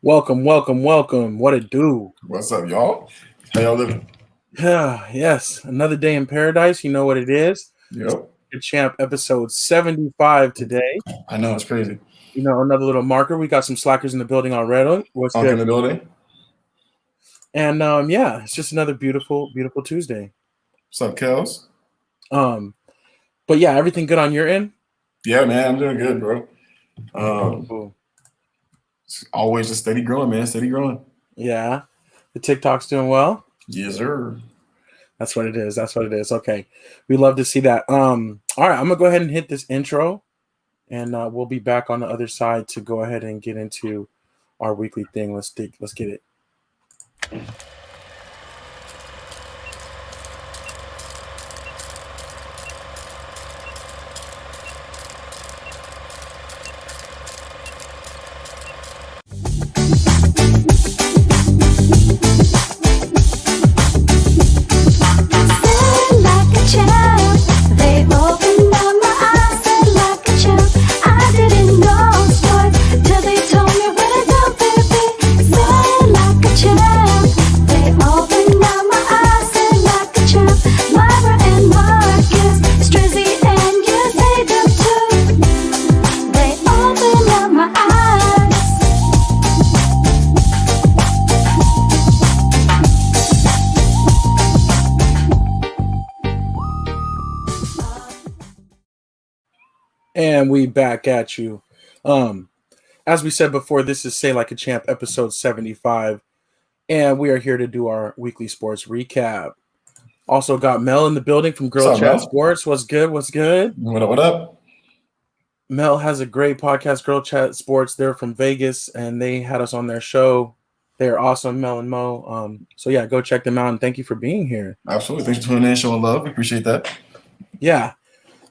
Welcome, welcome, welcome. What it do? What's up, y'all? How y'all living? Yes, another day in paradise. You know what it is. Yep. Good Champ episode 75 today. I know, it's crazy. You know, another little marker. We got some slackers in the building already. What's Funk in good? the building. And yeah, it's just another beautiful, beautiful Tuesday. What's up, Kels? But yeah, everything good on your end? Yeah, man, I'm doing good, bro. Cool. It's always just steady growing, man. Steady growing. Yeah. The TikTok's doing well? Yes, sir. That's what it is. That's what it is. Okay. We love to see that. All right, I'm gonna go ahead and hit this intro, and we'll be back on the other side to go ahead and get into our weekly thing. Let's get it. And we back at you. As we said before, this is Say Like a Champ episode 75. And we are here to do our weekly sports recap. Also got Mel in the building from Girl What's up, Chat Mel? Sports. What's good? What's good? What up, what up? Mel has a great podcast, Girl Chat Sports. They're from Vegas, and they had us on their show. They're awesome, Mel and Mo. So yeah, go check them out, and thank you for being here. Absolutely. Thanks for tuning in, showing love. We appreciate that. Yeah.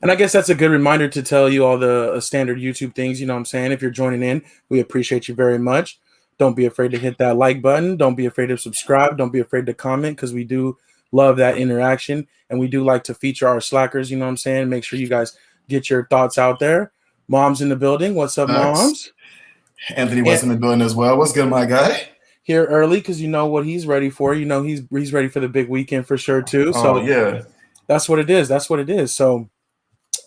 And I guess that's a good reminder to tell you all the standard YouTube things, you know what I'm saying? If you're joining in, we appreciate you very much. Don't be afraid to hit that like button. Don't be afraid to subscribe. Don't be afraid to comment, because we do love that interaction. And we do like to feature our slackers, you know what I'm saying? Make sure you guys get your thoughts out there. Mom's in the building. What's up, Moms? Anthony West in the building as well. What's good, my guy? Here early, because you know what he's ready for. You know he's ready for the big weekend for sure, too. So yeah. That's what it is. That's what it is. So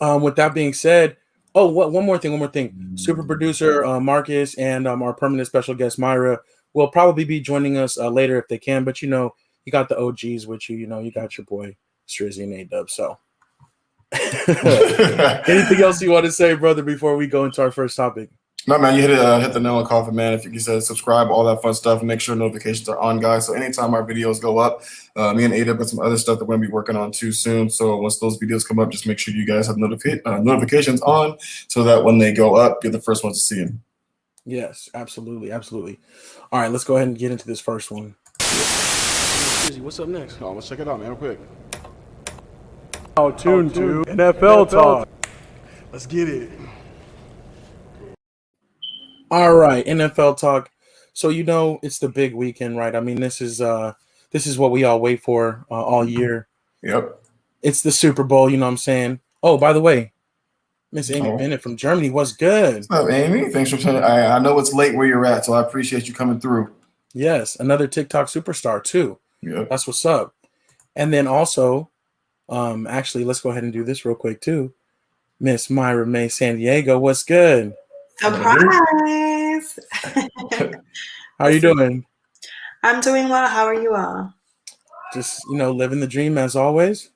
with that being said, one more thing. Super producer Marcus and our permanent special guest Myra will probably be joining us later if they can. But you know, you got the OGs with you. You know, you got your boy Strizzy and A-Dub. So, anything else you want to say, brother, before we go into our first topic? No, man, you hit the nail on the coffin, man. If you said subscribe, all that fun stuff, and make sure notifications are on, guys. So anytime our videos go up, me and Ada got some other stuff that we're going to be working on too soon. So once those videos come up, just make sure you guys have notifications on so that when they go up, you're the first ones to see them. Yes, absolutely, absolutely. All right, let's go ahead and get into this first one. What's up next? Oh, let's check it out, man, real quick. Tune to NFL Talk. Let's get it. All right, NFL Talk. So you know it's the big weekend, right? I mean, this is what we all wait for all year. Yep. It's the Super Bowl, you know what I'm saying? Oh, by the way, Miss Amy Bennett from Germany, what's good? What's up, Amy? Thanks for tuning in. I know it's late where you're at, so I appreciate you coming through. Yes, another TikTok superstar too. Yep. That's what's up. And then also, actually, let's go ahead and do this real quick too. Miss Myra May San Diego, what's good? Surprise! How are you doing? I'm doing well. How are you all? Just, living the dream as always.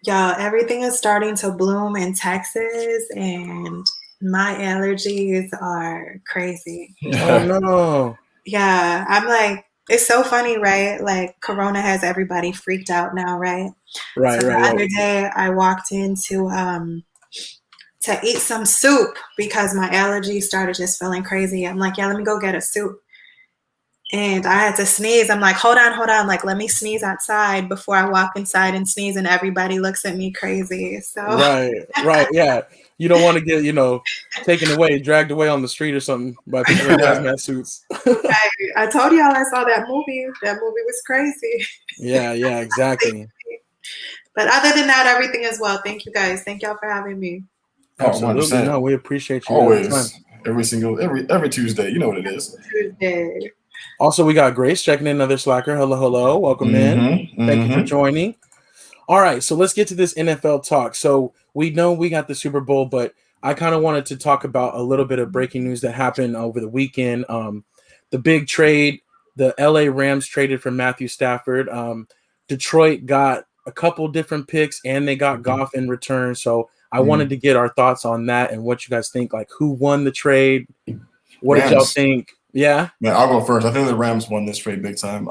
Y'all, everything is starting to bloom in Texas, and my allergies are crazy. Oh, no. Yeah, I'm like, it's so funny, right? Like, Corona has everybody freaked out now, right? Right, so right. The other day, I walked into to eat some soup because my allergies started just feeling crazy. I'm like, yeah, let me go get a soup. And I had to sneeze. I'm like, hold on. Like, let me sneeze outside before I walk inside and sneeze, and everybody looks at me crazy. So Right. Yeah. You don't want to get, taken away, dragged away on the street or something by people in hazmat suits. I told y'all I saw that movie. That movie was crazy. Yeah, exactly. But other than that, everything is well. Thank you guys. Thank y'all for having me. Absolutely. 100%. No, we appreciate you. Always. every Tuesday. You know what it is. Tuesday. Also, we got Grace checking in, another Slacker. Hello. Welcome in. Thank you for joining. All right, so let's get to this NFL talk. So we know we got the Super Bowl, but I kind of wanted to talk about a little bit of breaking news that happened over the weekend. The big trade, the LA Rams traded for Matthew Stafford. Detroit got a couple different picks, and they got Goff in return. So I wanted to get our thoughts on that and what you guys think. Like, who won the trade? What did y'all think? Yeah, I'll go first. I think the Rams won this trade big time.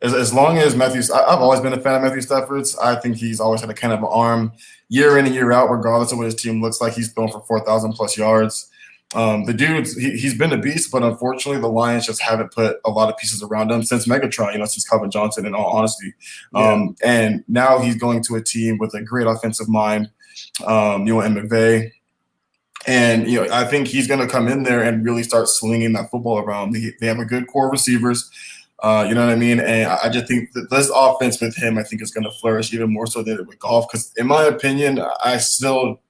As long as I've always been a fan of Matthew Stafford's. I think he's always had a kind of an arm year in and year out, regardless of what his team looks like. He's thrown for 4,000 plus yards. The dude, he's been a beast, but unfortunately, the Lions just haven't put a lot of pieces around him since Megatron. Since Calvin Johnson. In all honesty, and now he's going to a team with a great offensive mind. And McVay. And, I think he's going to come in there and really start slinging that football around. They have a good core of receivers. You know what I mean? And I just think that this offense with him, I think, is going to flourish even more so than with Goff. Because in my opinion, I still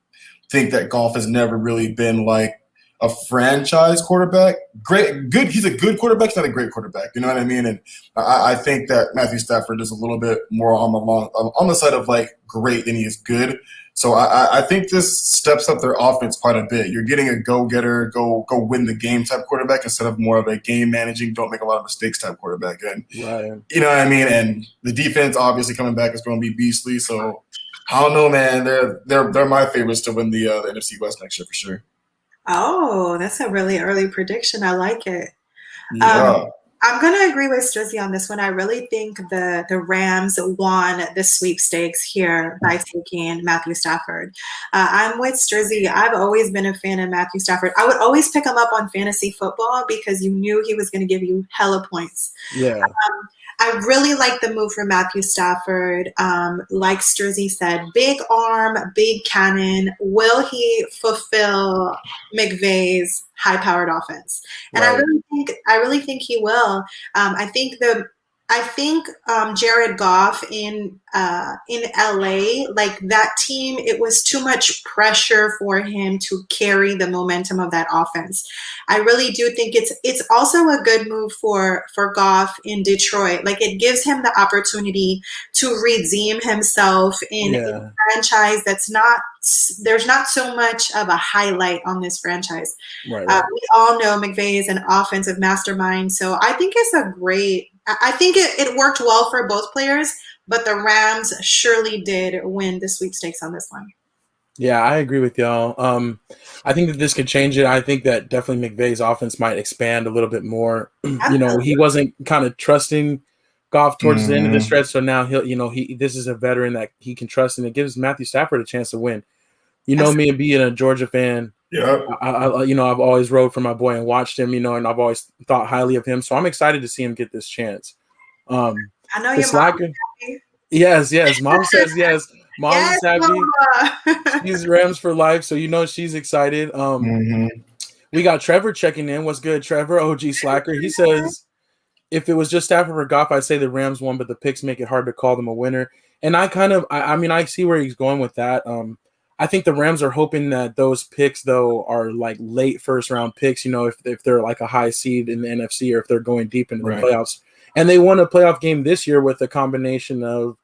think that Goff has never really been like a franchise quarterback. Good. He's a good quarterback. He's not a great quarterback. You know what I mean? And I think that Matthew Stafford is a little bit more on the side of like great than he is good. So I think this steps up their offense quite a bit. You're getting a go-getter, go win the game type quarterback instead of more of a game managing, don't make a lot of mistakes type quarterback. And right. You know what I mean? And the defense obviously coming back is going to be beastly. So I don't know, man. They're my favorites to win the NFC West next year for sure. Oh, that's a really early prediction. I like it. Yeah. I'm going to agree with Strizzy on this one. I really think the Rams won the sweepstakes here by taking Matthew Stafford. I'm with Strizzy. I've always been a fan of Matthew Stafford. I would always pick him up on fantasy football because you knew he was going to give you hella points. Yeah. I really like the move for Matthew Stafford. Like Strizzy said, big arm, big cannon. Will he fulfill McVay's high-powered offense? And right. I really think he will. I think Jared Goff in LA, like that team, it was too much pressure for him to carry the momentum of that offense. I really do think it's also a good move for Goff in Detroit. Like it gives him the opportunity to redeem himself in a franchise there's not so much of a highlight on this franchise. Right. We all know McVay is an offensive mastermind, so I think it's I think it worked well for both players, but the Rams surely did win the sweepstakes on this one. Yeah, I agree with y'all. I think that this could change it. I think that definitely McVay's offense might expand a little bit more. He wasn't kind of trusting Goff towards the end of the stretch, so now this is a veteran that he can trust, and it gives Matthew Stafford a chance to win. Me and being a Georgia fan. Yeah. I've always rode for my boy and watched him, and I've always thought highly of him. So I'm excited to see him get this chance. I know your mom is happy. Yes. Mom says yes. Mom is happy. She's Rams for life, so she's excited. We got Trevor checking in. What's good, Trevor? OG Slacker. He says, if it was just Stafford or Goff, I'd say the Rams won, but the picks make it hard to call them a winner. And I see where he's going with that. I think the Rams are hoping that those picks, though, are like late first-round picks, if they're like a high seed in the NFC or if they're going deep into the playoffs. And they won a playoff game this year with a combination of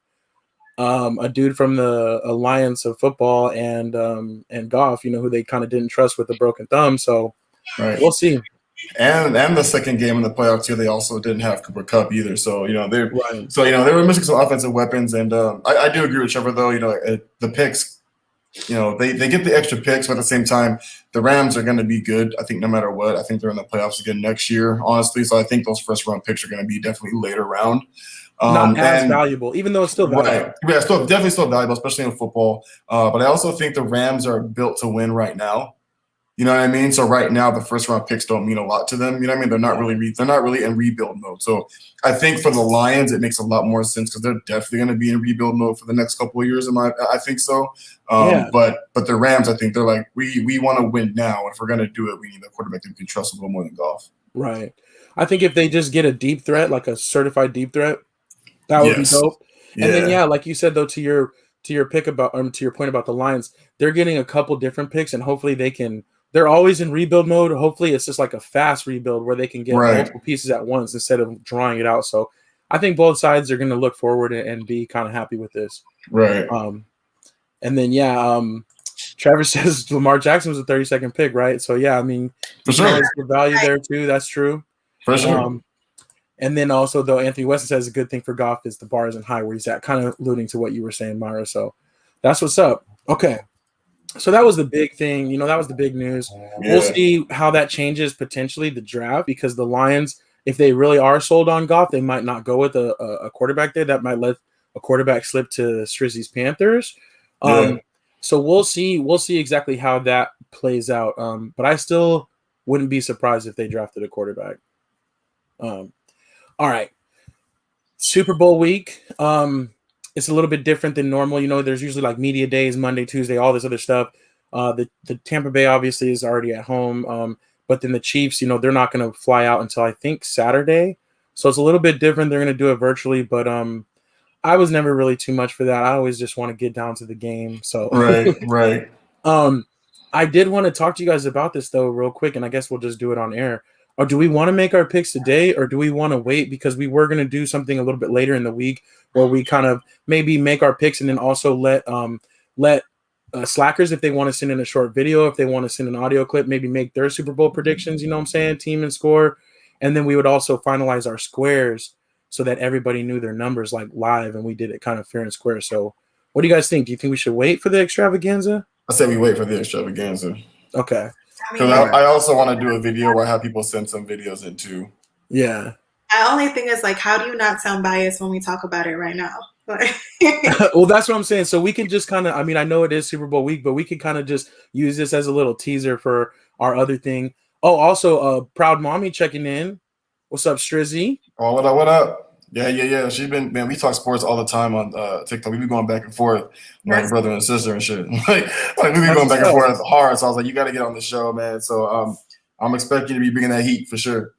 a dude from the Alliance of Football and Goff, who they kind of didn't trust with a broken thumb. So we'll see. And the second game in the playoffs too, they also didn't have Cooper Kupp either. So they were missing some offensive weapons. And I do agree with Trevor though. The picks. They get the extra picks, but at the same time, the Rams are going to be good. I think no matter what, I think they're in the playoffs again next year, honestly. So I think those first-round picks are going to be definitely later round. Not as valuable, even though it's still valuable. Right. Yeah, definitely still valuable, especially in football. But I also think the Rams are built to win right now. You know what I mean? So right now, the first-round picks don't mean a lot to them. You know what I mean? They're not really in rebuild mode. So I think for the Lions, it makes a lot more sense because they're definitely going to be in rebuild mode for the next couple of years. I think so. But the Rams, I think they're like, we want to win now. If we're going to do it, we need a quarterback that we can trust a little more than Goff. Right. I think if they just get a deep threat, like a certified deep threat, that would be dope. And then, like you said, though, to your pick about to your point about the Lions, they're getting a couple different picks, and hopefully they can they're always in rebuild mode. Hopefully, it's just like a fast rebuild where they can get Right. multiple pieces at once instead of drawing it out. So I think both sides are going to look forward and be kind of happy with this. Right. And then Trevor says Lamar Jackson was a 32nd pick, right? So yeah, I mean, For sure. the value there too. That's true. For sure. And then also, though, Anthony Weston says a good thing for Goff is the bar isn't high where he's at, kind of alluding to what you were saying, Myra. So that's what's up. Okay. So that was the big thing. You know, that was the big news. Yeah. We'll see how that changes potentially the draft, because the Lions, if they really are sold on Goff, they might not go with a quarterback there. That might let a quarterback slip to Strizzy's Panthers. So we'll see. We'll see exactly how that plays out. But I still wouldn't be surprised if they drafted a quarterback. All right. Super Bowl week. It's a little bit different than normal. You know, there's usually like media days, Monday, Tuesday, all this other stuff. The Tampa Bay obviously is already at home. But then the Chiefs, you know, they're not going to fly out until I think Saturday. So it's a little bit different. They're going to do it virtually, but I was never really too much for that. I always just want to get down to the game. So Right. I did want to talk to you guys about this though, real quick, and I guess we'll just do it on air. Or do we want to make our picks today, or do we want to wait? Because we were going to do something a little bit later in the week where we kind of maybe make our picks and then also let slackers, if they want to send in a short video, if they want to send an audio clip, maybe make their Super Bowl predictions, you know what I'm saying, team and score. And then we would also finalize our squares so that everybody knew their numbers like live, and we did it kind of fair and square. So what do you guys think? Do you think we should wait for the extravaganza? I say we wait for the extravaganza. Okay. Because I also want to do a video where I have people send some videos in too. Yeah. The only thing is, like, how do you not sound biased when we talk about it right now? Well, that's what I'm saying. So we can just kind of, I mean, I know it is Super Bowl week, but we could kind of just use this as a little teaser for our other thing. Oh, also, Proud Mommy checking in. What's up, Strizzy? Oh, what up? Yeah. She's been, man, we talk sports all the time on TikTok. We be going back and forth like a brother and sister and shit. like we be going back and forth hard. So I was like, you got to get on the show, man. So I'm expecting you to be bringing that heat for sure.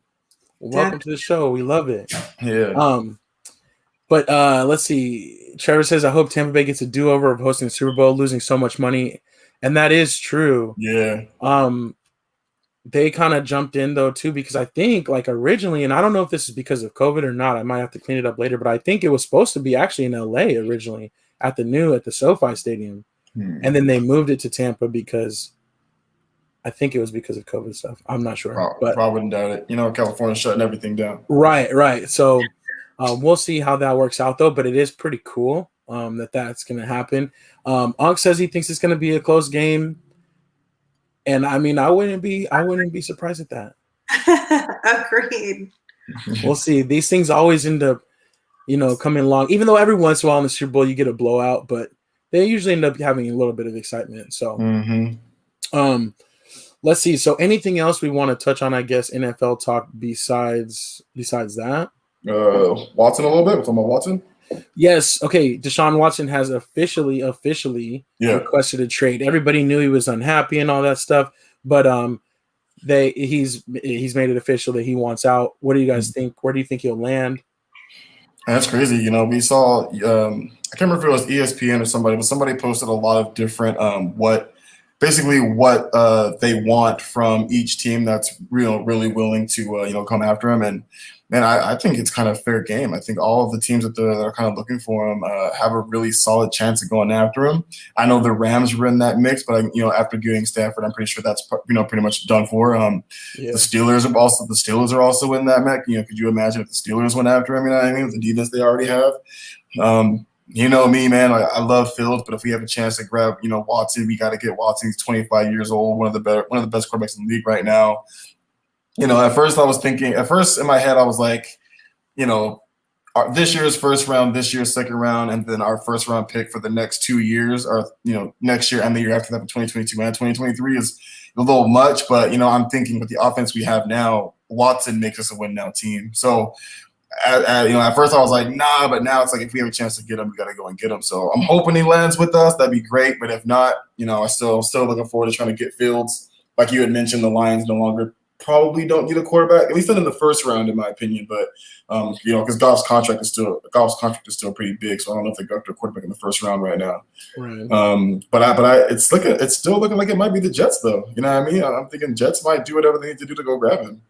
Welcome to the show. We love it. Yeah. But let's see. Trevor says, I hope Tampa Bay gets a do-over of hosting the Super Bowl, losing so much money. And that is true. Yeah. They kind of jumped in, though, too, because I think, like, originally, and I don't know if this is because of COVID or not. I might have to clean it up later, but I think it was supposed to be actually in L.A. originally at the SoFi Stadium. And then they moved it to Tampa because I think it was because of COVID stuff. I'm not sure. But I wouldn't doubt it. You know, California's shutting everything down. Right. So we'll see how that works out, though, but it is pretty cool that's going to happen. Unc says he thinks it's going to be a close game. And I mean, I wouldn't be surprised at that. Agreed. We'll see. These things always end up, coming along. Even though every once in a while in the Super Bowl you get a blowout, but they usually end up having a little bit of excitement. So, let's see. So, anything else we want to touch on? I guess NFL talk besides that. Watson a little bit. We're talking about Watson. Yes. Okay. Deshaun Watson has officially requested a trade. Everybody knew he was unhappy and all that stuff, but he's made it official that he wants out. What do you guys think? Where do you think he'll land? That's crazy. You know, we saw. I can't remember if it was ESPN or somebody, but somebody posted a lot of different what they want from each team that's really willing to come after him. And man, I think it's kind of fair game. I think all of the teams that are kind of looking for him have a really solid chance of going after him. I know the Rams were in that mix, but after getting Stafford, I'm pretty sure that's pretty much done for. The Steelers are also in that mix. Could you imagine if the Steelers went after him? You know what I mean? With the defense they already have. You know me, man. I love Fields, but if we have a chance to grab, Watson, we got to get Watson. He's 25 years old, one of the best quarterbacks in the league right now. At first in my head, I was like, this year's first round, this year's second round, and then our first round pick for the next 2 years, or next year and the year after that for 2022 and 2023 is a little much. But I'm thinking with the offense we have now, Watson makes us a win now team. So. At first I was like, nah, but now it's like if we have a chance to get him, we got to go and get him. So I'm hoping he lands with us. That'd be great. But if not, I'm still looking forward to trying to get Fields. Like you had mentioned, the Lions no longer probably don't need a quarterback, at least not in the first round, in my opinion. But because Goff's contract is still pretty big, so I don't know if they go after a quarterback in the first round right now. Right. It's still looking like it might be the Jets, though. You know what I mean? I'm thinking Jets might do whatever they need to do to go grab him.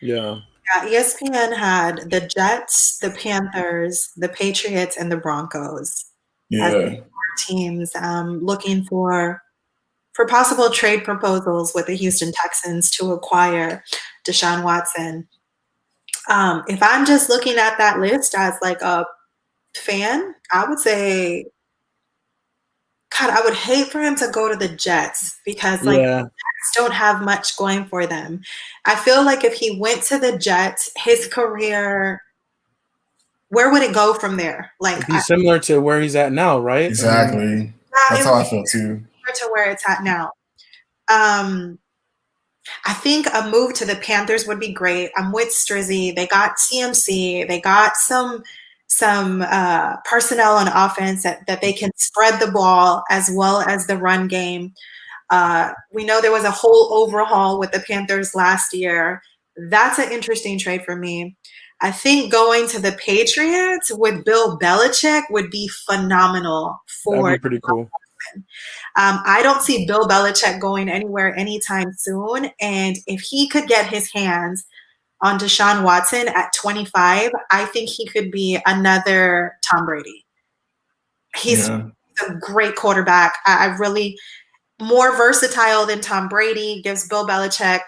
Yeah. Yeah, ESPN had the Jets, the Panthers, the Patriots, and the Broncos as Yeah. teams looking for possible trade proposals with the Houston Texans to acquire Deshaun Watson. If I'm just looking at that list as like a fan, I would say, God, I would hate for him to go to the Jets because the Jets don't have much going for them. I feel like if he went to the Jets, his career, where would it go from there? Like, It'd be similar to where he's at now, right? Exactly. That's how I feel too. To where it's at now. I think a move to the Panthers would be great. I'm with Strizzy. They got CMC. They got some personnel on offense that they can spread the ball as well as the run game. We know there was a whole overhaul with the Panthers last year. That's an interesting trade for me. I think going to the Patriots with Bill Belichick would be phenomenal for. That'd be pretty cool. I don't see Bill Belichick going anywhere anytime soon. And if he could get his hands on Deshaun Watson at 25, I think he could be another Tom Brady. He's a great quarterback. I really more versatile than Tom Brady, gives Bill Belichick,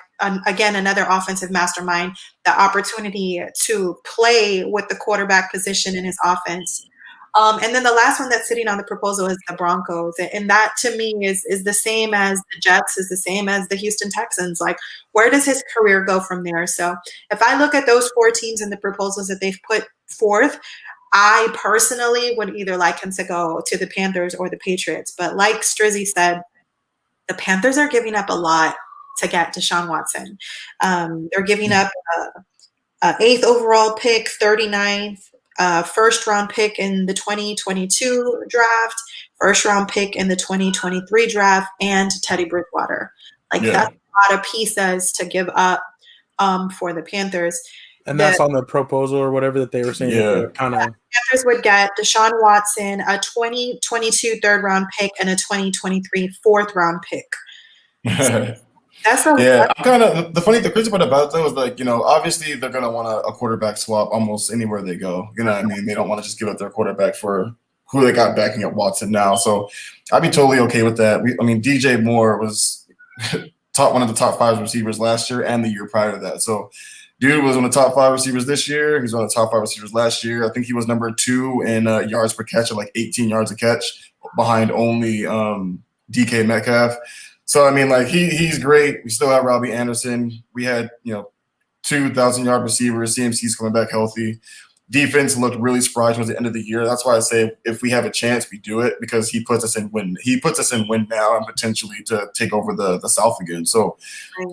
again, another offensive mastermind, the opportunity to play with the quarterback position in his offense. And then the last one that's sitting on the proposal is the Broncos. And that to me is the same as the Jets, is the same as the Houston Texans. Like, where does his career go from there? So if I look at those 4 teams and the proposals that they've put forth, I personally would either like him to go to the Panthers or the Patriots. But like Strizzy said, the Panthers are giving up a lot to get Deshaun Watson. They're giving up an 8th overall pick, 39th, first round pick in the 2022 draft, first round pick in the 2023 draft, and Teddy Bridgewater. That's a lot of pieces to give up for the Panthers. And that's on the proposal or whatever that they were saying. Yeah. Panthers would get Deshaun Watson, a 2022 third round pick, and a 2023 fourth round pick. That's the crazy part about it though is obviously they're gonna want a quarterback swap almost anywhere they go. You know what I mean? They don't want to just give up their quarterback for who they got backing up Watson now. So I'd be totally okay with that. DJ Moore was one of the top 5 receivers last year and the year prior to that. So dude was one of the top 5 receivers this year. He's one of the top 5 receivers last year. I think he was number 2 in yards per catch at 18 yards a catch, behind only DK Metcalf. So he's great. We still have Robbie Anderson. We had 2,000-yard receivers. CMC's coming back healthy. Defense looked really spry towards the end of the year. That's why I say if we have a chance, we do it, because he puts us in win. He puts us in win now and potentially to take over the South again. So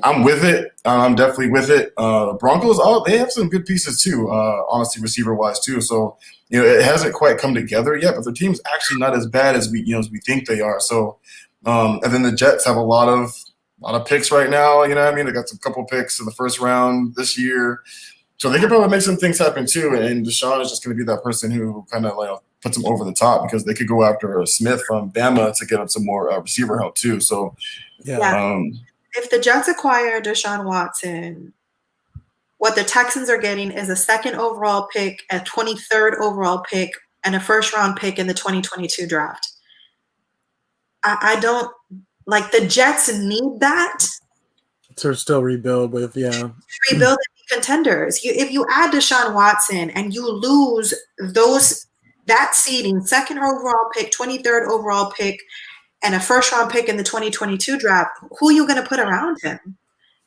I'm with it. I'm definitely with it. Broncos, they have some good pieces too, honestly, receiver-wise too. So it hasn't quite come together yet, but their team's actually not as bad as we think they are. So and then the Jets have a lot of picks right now. You know what I mean? They got some couple picks in the first round this year. So they could probably make some things happen too, and Deshaun is just going to be that person who kind of puts them over the top, because they could go after Smith from Bama to get him some more receiver help too. So, if the Jets acquire Deshaun Watson, what the Texans are getting is a 2nd overall pick, a 23rd overall pick, and a first round pick in the 2022 draft. I don't the Jets need that to still rebuild with, rebuild and be contenders. If you add Deshaun Watson and you lose that seeding, 2nd overall pick, 23rd overall pick, and a first round pick in the 2022 draft, who are you going to put around him?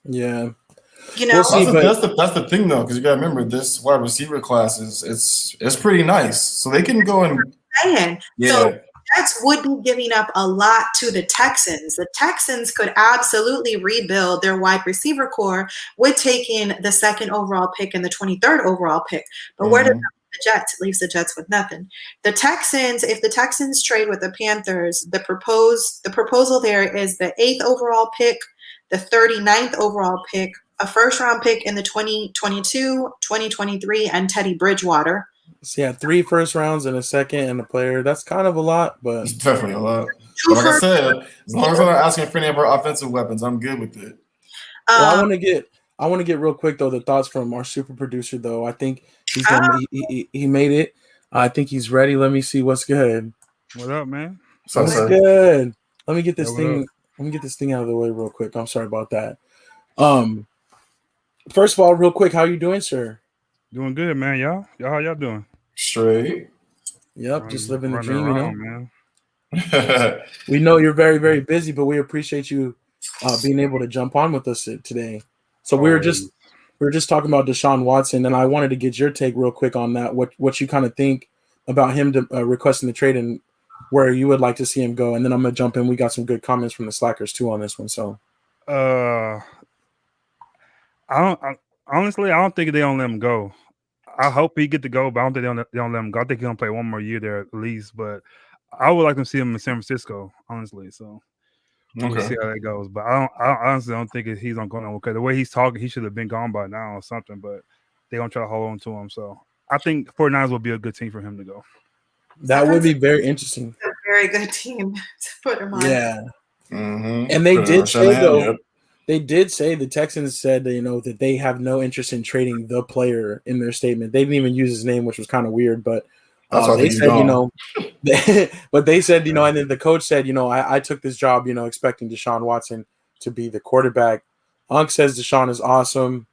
Yeah. We'll see, that's the thing though, because you got to remember this wide receiver class is pretty nice, so they can go and So Jets would be giving up a lot to the Texans. The Texans could absolutely rebuild their wide receiver core with taking the 2nd overall pick and the 23rd overall pick. But where does that leave the Jets? It leaves the Jets with nothing. The Texans, if the Texans trade with the Panthers, the proposal there is the 8th overall pick, the 39th overall pick, a first-round pick in the 2022, 2023, and Teddy Bridgewater. So yeah, 3 first rounds and a second and a player. That's kind of a lot, but It's definitely a lot. But like I said, as long as I'm not asking for any of our offensive weapons, I'm good with it. Well, I want to get real quick though the thoughts from our super producer though. I think he's gonna he made it. I think he's ready. Let me see what's good. What up, man? So, What's good? Let me get this thing. Let me get this thing out of the way real quick. I'm sorry about that. First of all, real quick, how you doing, sir? Doing good, man. Y'all how y'all doing? Straight. Yep, just living the dream, around, man. We know you're very, very busy, but we appreciate you being able to jump on with us today. So we were just talking about Deshaun Watson, and I wanted to get your take real quick on that. What you kind of think about him requesting the trade and where you would like to see him go, and then I'm gonna jump in. We got some good comments from the Slackers too on this one. So, honestly, I don't think they don't let him go. I hope he get to go, but I don't think they don't let him go. I think he's gonna play one more year there at least. But I would like to see him in San Francisco, honestly. So we'll see how that goes. But I honestly don't think he's on going because the way he's talking, he should have been gone by now or something. But they're gonna try to hold on to him. So I think 49ers will be a good team for him to go. That would be very interesting. A very good team to put him on. Yeah. Mm-hmm. And they did say though. They did say the Texans said that, that they have no interest in trading the player in their statement. They didn't even use his name, which was kind of weird. But they said, but they said, and then the coach said, I took this job, expecting Deshaun Watson to be the quarterback. Unc says Deshaun is awesome.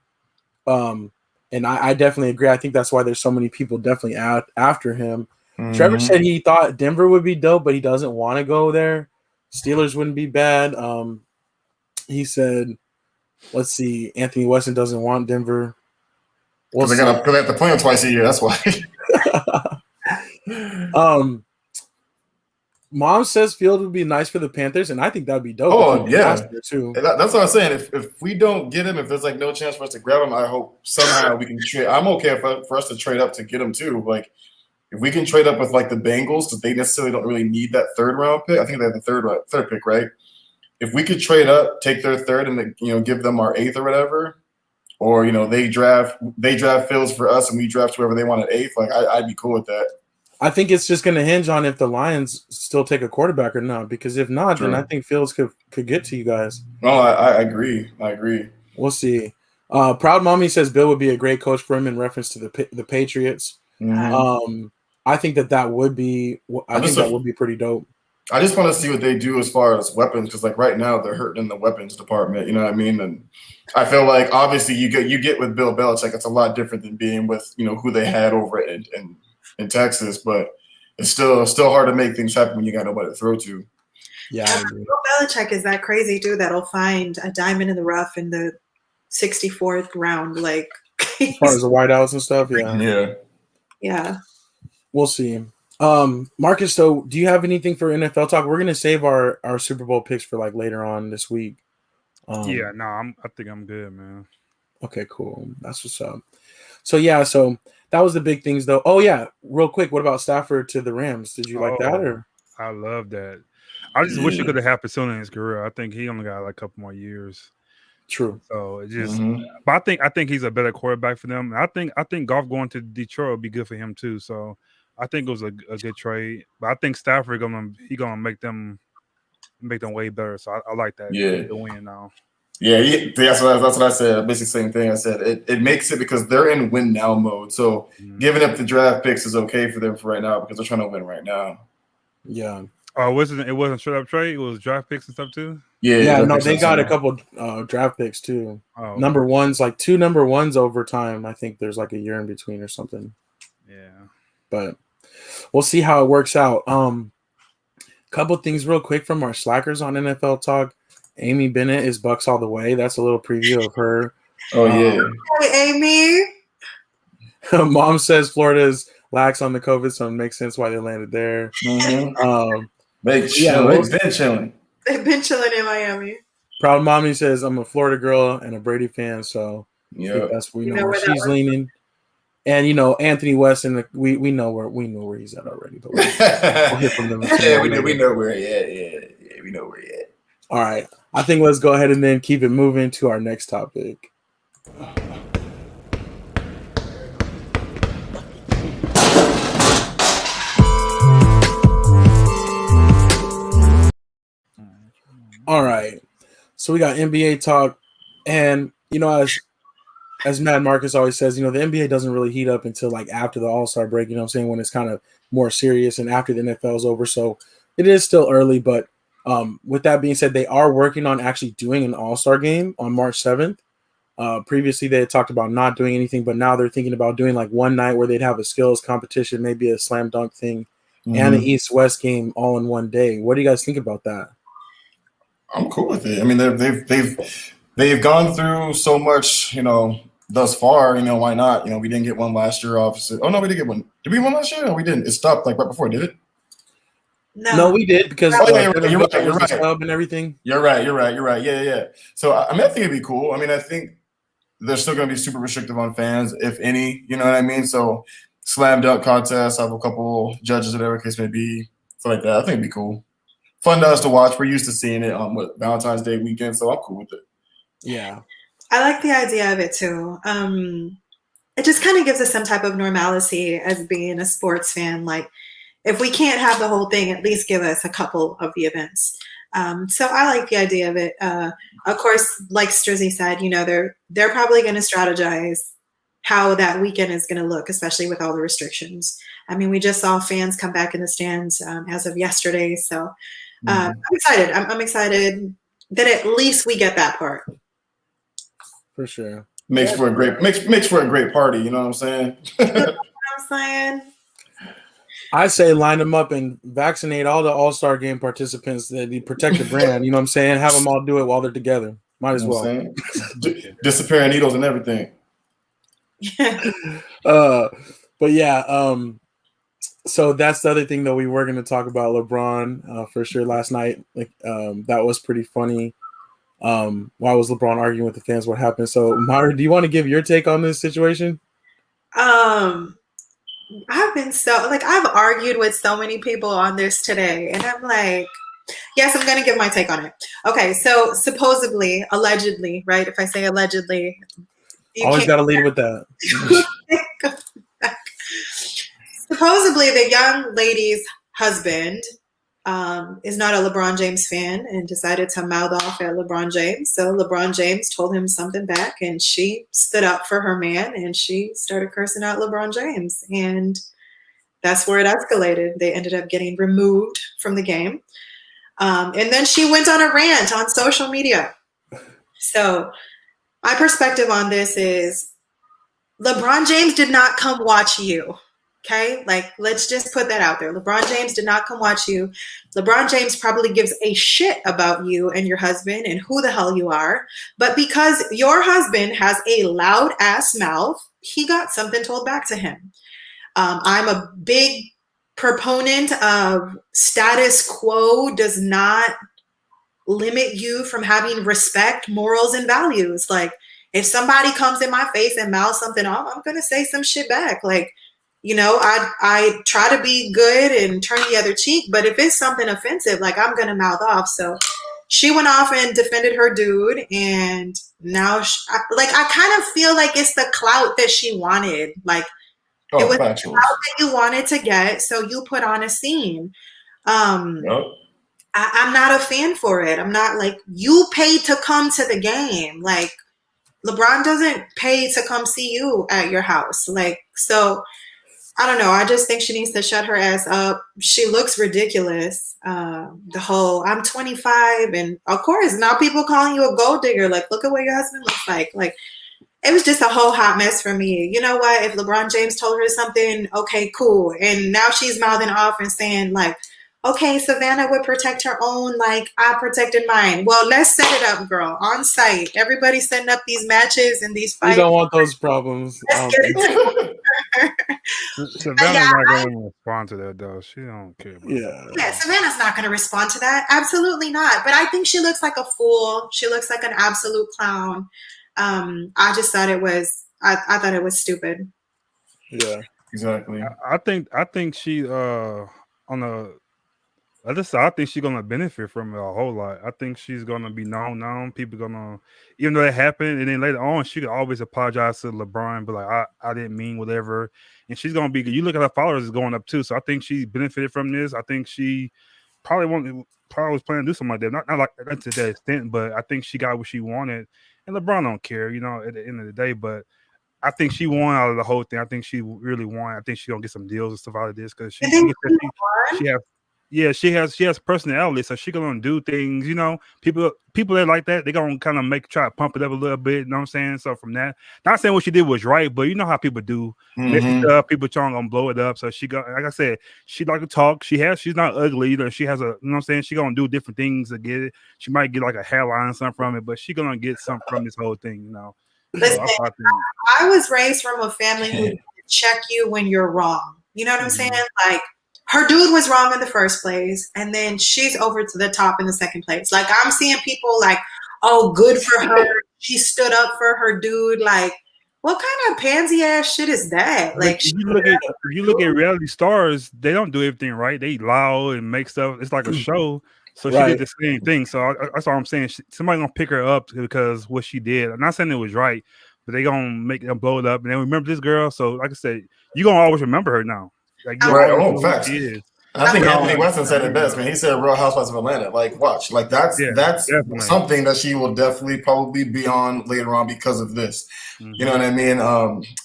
And I definitely agree. I think that's why there's so many people definitely after him. Mm-hmm. Trevor said he thought Denver would be dope, but he doesn't want to go there. Steelers wouldn't be bad. He said, let's see, Anthony Weston doesn't want Denver. Because they have to play him twice a year. That's why. Mom says Field would be nice for the Panthers, and I think that would be dope. Oh, yeah. Too. That's what I'm saying. If we don't get him, if there's no chance for us to grab him, I hope somehow we can trade. I'm okay for us to trade up to get him too. Like, if we can trade up with the Bengals, because they necessarily don't really need that 3rd round pick. I think they have the third pick, right? If we could trade up, take their 3rd, and give them our 8th or whatever, or they draft Fields for us and we draft whoever they want at 8th, I'd be cool with that. I think it's just going to hinge on if the Lions still take a quarterback or not. Because if not, then I think Fields could get to you guys. No, I agree. We'll see. Proud Mommy says Bill would be a great coach for him in reference to the Patriots. Mm-hmm. I think that would be. That would be pretty dope. I just want to see what they do as far as weapons, because right now they're hurting in the weapons department. You know what I mean? And I feel like obviously you get with Bill Belichick, it's a lot different than being with who they had over in Texas, but it's still hard to make things happen when you got nobody to throw to. Yeah, Bill Belichick is that crazy dude that'll find a diamond in the rough in the 64th round, as far as the wideouts and stuff. Yeah. We'll see. Marcus, so do you have anything for NFL talk? We're gonna save our Super Bowl picks for later on this week. I think I'm good, man. Okay, cool. That's what's up. So that was the big things though. Oh yeah, real quick, what about Stafford to the Rams? Did you like that? Or I love that. I just wish it could have happened sooner in his career. I think he only got a couple more years. True. So it just but I think he's a better quarterback for them. I think Goff going to Detroit will be good for him too. So I think it was a good trade, but I think Stafford gonna make them way better. So I like that. Yeah, to win now. Yeah, that's what I said. Basically, same thing. I said it makes it because they're in win now mode. So giving up the draft picks is okay for them for right now because they're trying to win right now. Yeah. Oh, it wasn't straight up trade. It was draft picks and stuff too. Yeah. No, they got a couple draft picks too. Oh, number ones, 2 number ones over time. I think there's a year in between or something. Yeah. But we'll see how it works out. Couple things real quick from our slackers on NFL Talk. Amy Bennett is Bucks all the way. That's a little preview of her. Oh yeah. Hey, Amy. Mom says Florida is lax on the COVID, so it makes sense why they landed there. Mm-hmm. They've been chilling. They've been chilling in Miami. Proud Mommy says I'm a Florida girl and a Brady fan, so that's we know where she's leaning. And Anthony Weston, we know where he's at already, but we'll hear from them. we know where he at. Yeah, we know where he at. All right, I think let's go ahead and then keep it moving to our next topic. All right. So we got NBA talk, and as Mad Marcus always says, the NBA doesn't really heat up until like after the All-Star break, you know what I'm saying, when it's kind of more serious and after the NFL is over. So it is still early, but with that being said, they are working on actually doing an All-Star game on March 7th. Previously, they had talked about not doing anything, but now they're thinking about doing like one night where they'd have a skills competition, maybe a slam dunk thing, and an East-West game all in one day. What do you guys think about that? I'm cool with it. I mean, they've gone through so much, thus far. Why not? We didn't get one last year, obviously. Oh no, we did get one. Did we get one last year? No, we didn't. It stopped like right before, did it? No, we did because you're right. Club and everything. You're right. Yeah. So I think it'd be cool. I mean, I think they're still going to be super restrictive on fans, if any. You know what I mean? So slam dunk contest, have a couple judges, whatever case may be, stuff like that. I think it'd be cool. Fun to us to watch. We're used to seeing it on Valentine's Day weekend, so I'm cool with it. Yeah. I like the idea of it too. It just kind of gives us some type of normalcy as being a sports fan. Like, if we can't have the whole thing, at least give us a couple of the events. So I like the idea of it. Of course, like Strizzy said, they're probably going to strategize how that weekend is going to look, especially with all the restrictions. I mean, we just saw fans come back in the stands as of yesterday. So I'm excited. I'm excited that at least we get that part. For sure. Makes for a great party. You know what I'm saying? You know what I'm saying? I say line them up and vaccinate all the All-Star game participants that protect the brand. You know what I'm saying? Have them all do it while they're together. Might as well. Disappearing needles and everything. But yeah, so that's the other thing that we were going to talk about LeBron for sure last night. Like that was pretty funny. Why was LeBron arguing with the fans? What happened? So Myra, do you want to give your take on this situation? I've been I've argued with so many people on this today, and I'm like, yes, I'm going to give my take on it. Okay, so supposedly, allegedly, right? If I say allegedly, always got to lead with that. Supposedly, the young lady's husband is not a LeBron James fan and decided to mouth off at LeBron James. So LeBron James told him something back, and she stood up for her man, and she started cursing out LeBron James. And that's where it escalated. They ended up getting removed from the game. And then she went on a rant on social media. So my perspective on this is LeBron James did not come watch you. Okay, like let's just put that out there. LeBron James did not come watch you. LeBron James probably gives a shit about you and your husband and who the hell you are. But because your husband has a loud ass mouth, he got something told back to him. I'm a big proponent of status quo does not limit you from having respect, morals, and values. Like if somebody comes in my face and mouths something off, I'm going to say some shit back. Like, I try to be good and turn the other cheek, but if it's something offensive, like I'm going to mouth off. So she went off and defended her dude. And now I kind of feel like it's the clout that she wanted. Like it was the clout that you wanted to get. So you put on a scene. I'm not a fan for it. I'm not like you paid to come to the game. Like LeBron doesn't pay to come see you at your house. Like, so I don't know. I just think she needs to shut her ass up. She looks ridiculous. The whole I'm 25 and of course now people calling you a gold digger. Like, look at what your husband looks like. Like, it was just a whole hot mess for me. You know what? If LeBron James told her something, okay, cool. And now she's mouthing off and saying like, okay, Savannah would protect her own, like I protected mine. Well, let's set it up, girl, on site. Everybody's setting up these matches and these fights. We don't want those problems. Savannah's not going to respond to that, though. She don't care. Yeah, Savannah's not going to respond to that. Absolutely not. But I think she looks like a fool. She looks like an absolute clown. I just thought it was. I thought it was stupid. Yeah, exactly. I think she on the I think she's gonna benefit from it a whole lot. I think she's gonna be known. People gonna, even though it happened, and then later on, she could always apologize to LeBron, but like, I didn't mean whatever. And she's gonna be. You look at her followers is going up too, so I think she benefited from this. I think she probably was planning to do something like that. Not like to that extent, but I think she got what she wanted. And LeBron don't care, at the end of the day. But I think she won out of the whole thing. I think she really won. I think she's gonna get some deals and stuff out of this because she has personality, so she gonna do things. People that like that, they gonna kind of try to pump it up a little bit. You know what I'm saying? So from that, not saying what she did was right, but you know how people do. People trying to blow it up. So she got, like I said, she like to talk. She's not ugly either. She has you know what I'm saying? She gonna do different things to get it. She might get like a hairline or something from it, but she gonna get something from this whole thing. Listen, I was raised from a family who check you when you're wrong. You know what I'm saying? Like, her dude was wrong in the first place, and then she's over to the top in the second place. Like, I'm seeing people like, oh, good for her. She stood up for her dude. Like, what kind of pansy ass shit is that? Like, if you look at reality stars, they don't do everything right. They lie and make stuff. It's like a show. So she did the same thing. So that's all I'm saying. Somebody gonna pick her up because what she did. I'm not saying it was right, but they gonna make them blow it up. And then remember this girl. So like I said, you gonna always remember her now. Like, facts. I think Anthony Weston said it best, man. He said Real Housewives of Atlanta. Like, watch. Like, that's definitely something that she will definitely probably be on later on because of this. You know what I mean?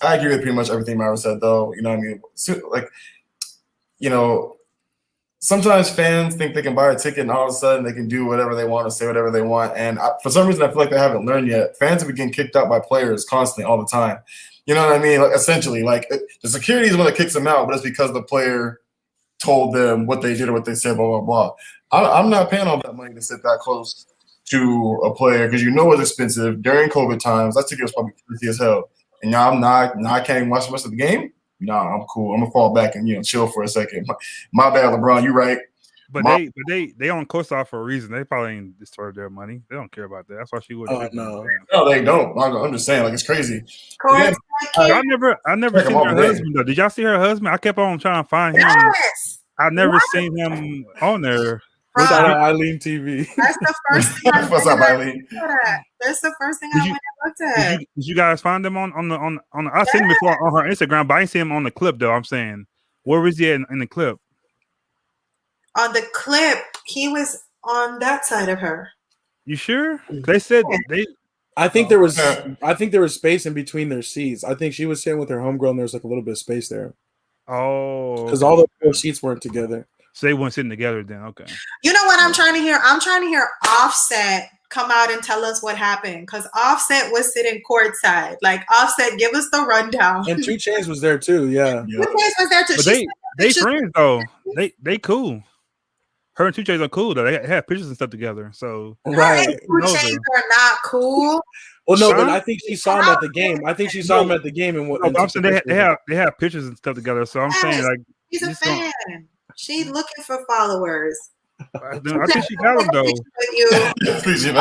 I agree with pretty much everything Myra said, though. You know what I mean? So, like, sometimes fans think they can buy a ticket and all of a sudden they can do whatever they want or say whatever they want. And for some reason, I feel like they haven't learned yet. Fans have been getting kicked out by players constantly all the time. You know what I mean? Like, essentially, like, the security is the one that kicks them out, but it's because the player told them what they did or what they said, blah, blah, blah. I'm not paying all that money to sit that close to a player because it's expensive. During COVID times, that ticket was probably crazy as hell. And now I can't even watch the rest of the game. Nah, I'm cool. I'm gonna fall back and chill for a second. My bad, LeBron. You right. But they on courtside for a reason. They probably ain't disturbed their money. They don't care about that. That's why she would. No, they don't. I'm just saying, like, it's crazy. Yeah. I never seen her husband though. Did y'all see her husband? I kept on trying to find him. Yes. I never seen him on there. Shout out Eileen TV. That's the first thing. What's up, Eileen? That's the first thing I went and looked at. Did you guys find him on the? I seen him before on her Instagram, but I didn't see him on the clip though. I'm saying, where was he in the clip? On the clip, he was on that side of her. You sure? They said I think there was space in between their seats. I think she was sitting with her homegirl, and there was like a little bit of space there. Oh, because all the 4 seats weren't together. So they weren't sitting together then. Okay. You know what I'm trying to hear? I'm trying to hear Offset come out and tell us what happened, because Offset was sitting courtside. Like, Offset, give us the rundown. And 2 Chainz was there too. Yeah. 2 Chainz was there too. But they friends though. They cool. Her and 2 Chainz are cool though. They have pictures and stuff together. So right. 2 Chainz are not cool. Well, no, but I think she saw him at the game. And I'm saying they have pictures and stuff together. So I'm saying, like, she's a fan. She's looking for followers. I think she got him though.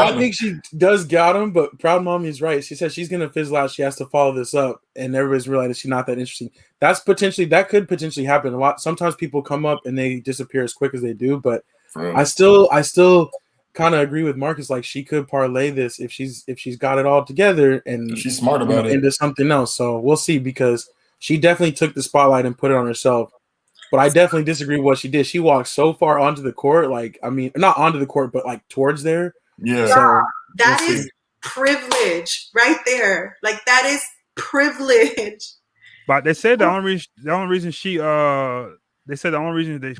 I think she does got him, but Proud Mommy's right. She said she's gonna fizzle out. She has to follow this up, and everybody's realizing she's not that interesting. That could potentially happen a lot. Sometimes people come up and they disappear as quick as they do, but I still kind of agree with Marcus. Like, she could parlay this if she's got it all together and she's smart about it into something else. So we'll see, because she definitely took the spotlight and put it on herself. But I definitely disagree with what she did. She walked so far onto the court, like, I mean, not onto the court, but like towards there. Yeah. So that is privilege right there. Like, that is privilege. But they said the only reason she they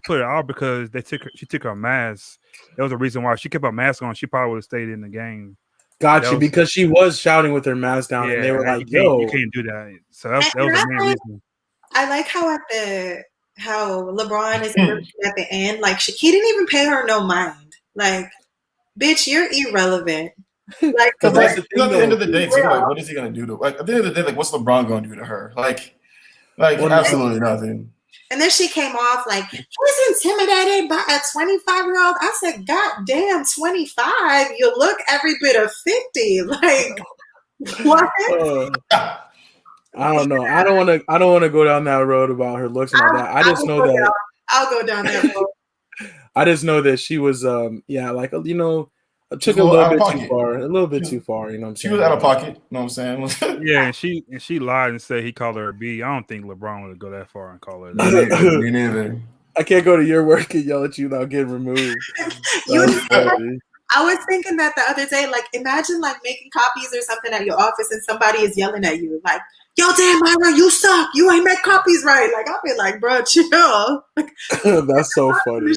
put her out because she took her mask. That was the reason why. She kept her mask on. She probably would have stayed in the game. Gotcha, because she was shouting with her mask down, and they were like, "Yo, you can't do that." So that was the main reason. I like how LeBron is at the end. Like, he didn't even pay her no mind. Like, bitch, you're irrelevant. Like, at the end of the day, too, like, what is he gonna do to? Like, at the end of the day, like, what's LeBron gonna do to her? Like absolutely nothing. And then she came off like, he's intimidated by a 25-year-old. I said, God damn, 25? You look every bit of 50. Like, what? I don't know. I don't want to go down that road about her looks and all that. I just know that I'll go down that road. I just know that she was like took She's a little bit pocket. too far, a little bit too far. You know what I'm She saying? was out of pocket. You know what I'm saying? Yeah, and she lied and said he called her a B. I don't think LeBron would go that far and call her Me that. neither. I can't go to your work and yell at you without getting removed. I was thinking that the other day, like, imagine like making copies or something at your office and somebody is yelling at you, like, yo, damn, Myra, you suck. You ain't make copies right. Like, I'll be like, bro, chill. That's so funny.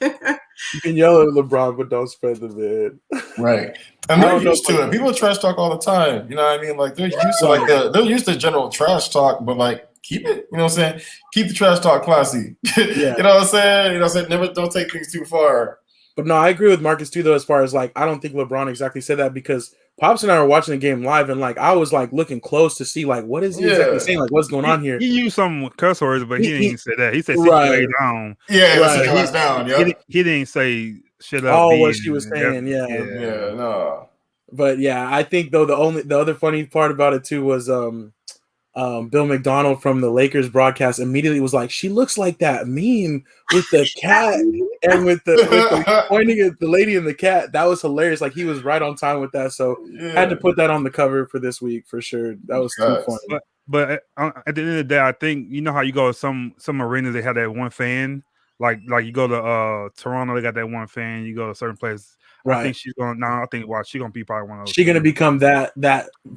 You can yell at LeBron, but don't spread the vid. Right. And they're used to it. People trash talk all the time. You know what I mean? Like, they're used to they're used to general trash talk, but like, keep it, you know what I'm saying? Keep the trash talk classy. Yeah. You know what I'm saying? You know what I'm saying? Never, don't take things too far. But no, I agree with Marcus too, though, as far as like, I don't think LeBron exactly said that, because Pops and I were watching the game live, and like I was like looking close to see like what is he exactly saying, like what's going on here. He used some curse words, but he didn't even say that. He said, "Sit your down." Yeah, sit your ass down. Yeah, he didn't say shit up. Oh, what she was saying, yeah, no. But yeah, I think though the other funny part about it too was Bill McDonald from the Lakers broadcast immediately was like, she looks like that meme with the cat and with the pointing at the lady and the cat. That was hilarious. Like, he was right on time with that. So had to put that on the cover for this week for sure. That was too funny. But at the end of the day, I think, you know how you go to some arenas, they have that one fan. Like you go to Toronto, they got that one fan. You go to certain places. Right. I think she's going. I think she's gonna be probably one of those. She's gonna become that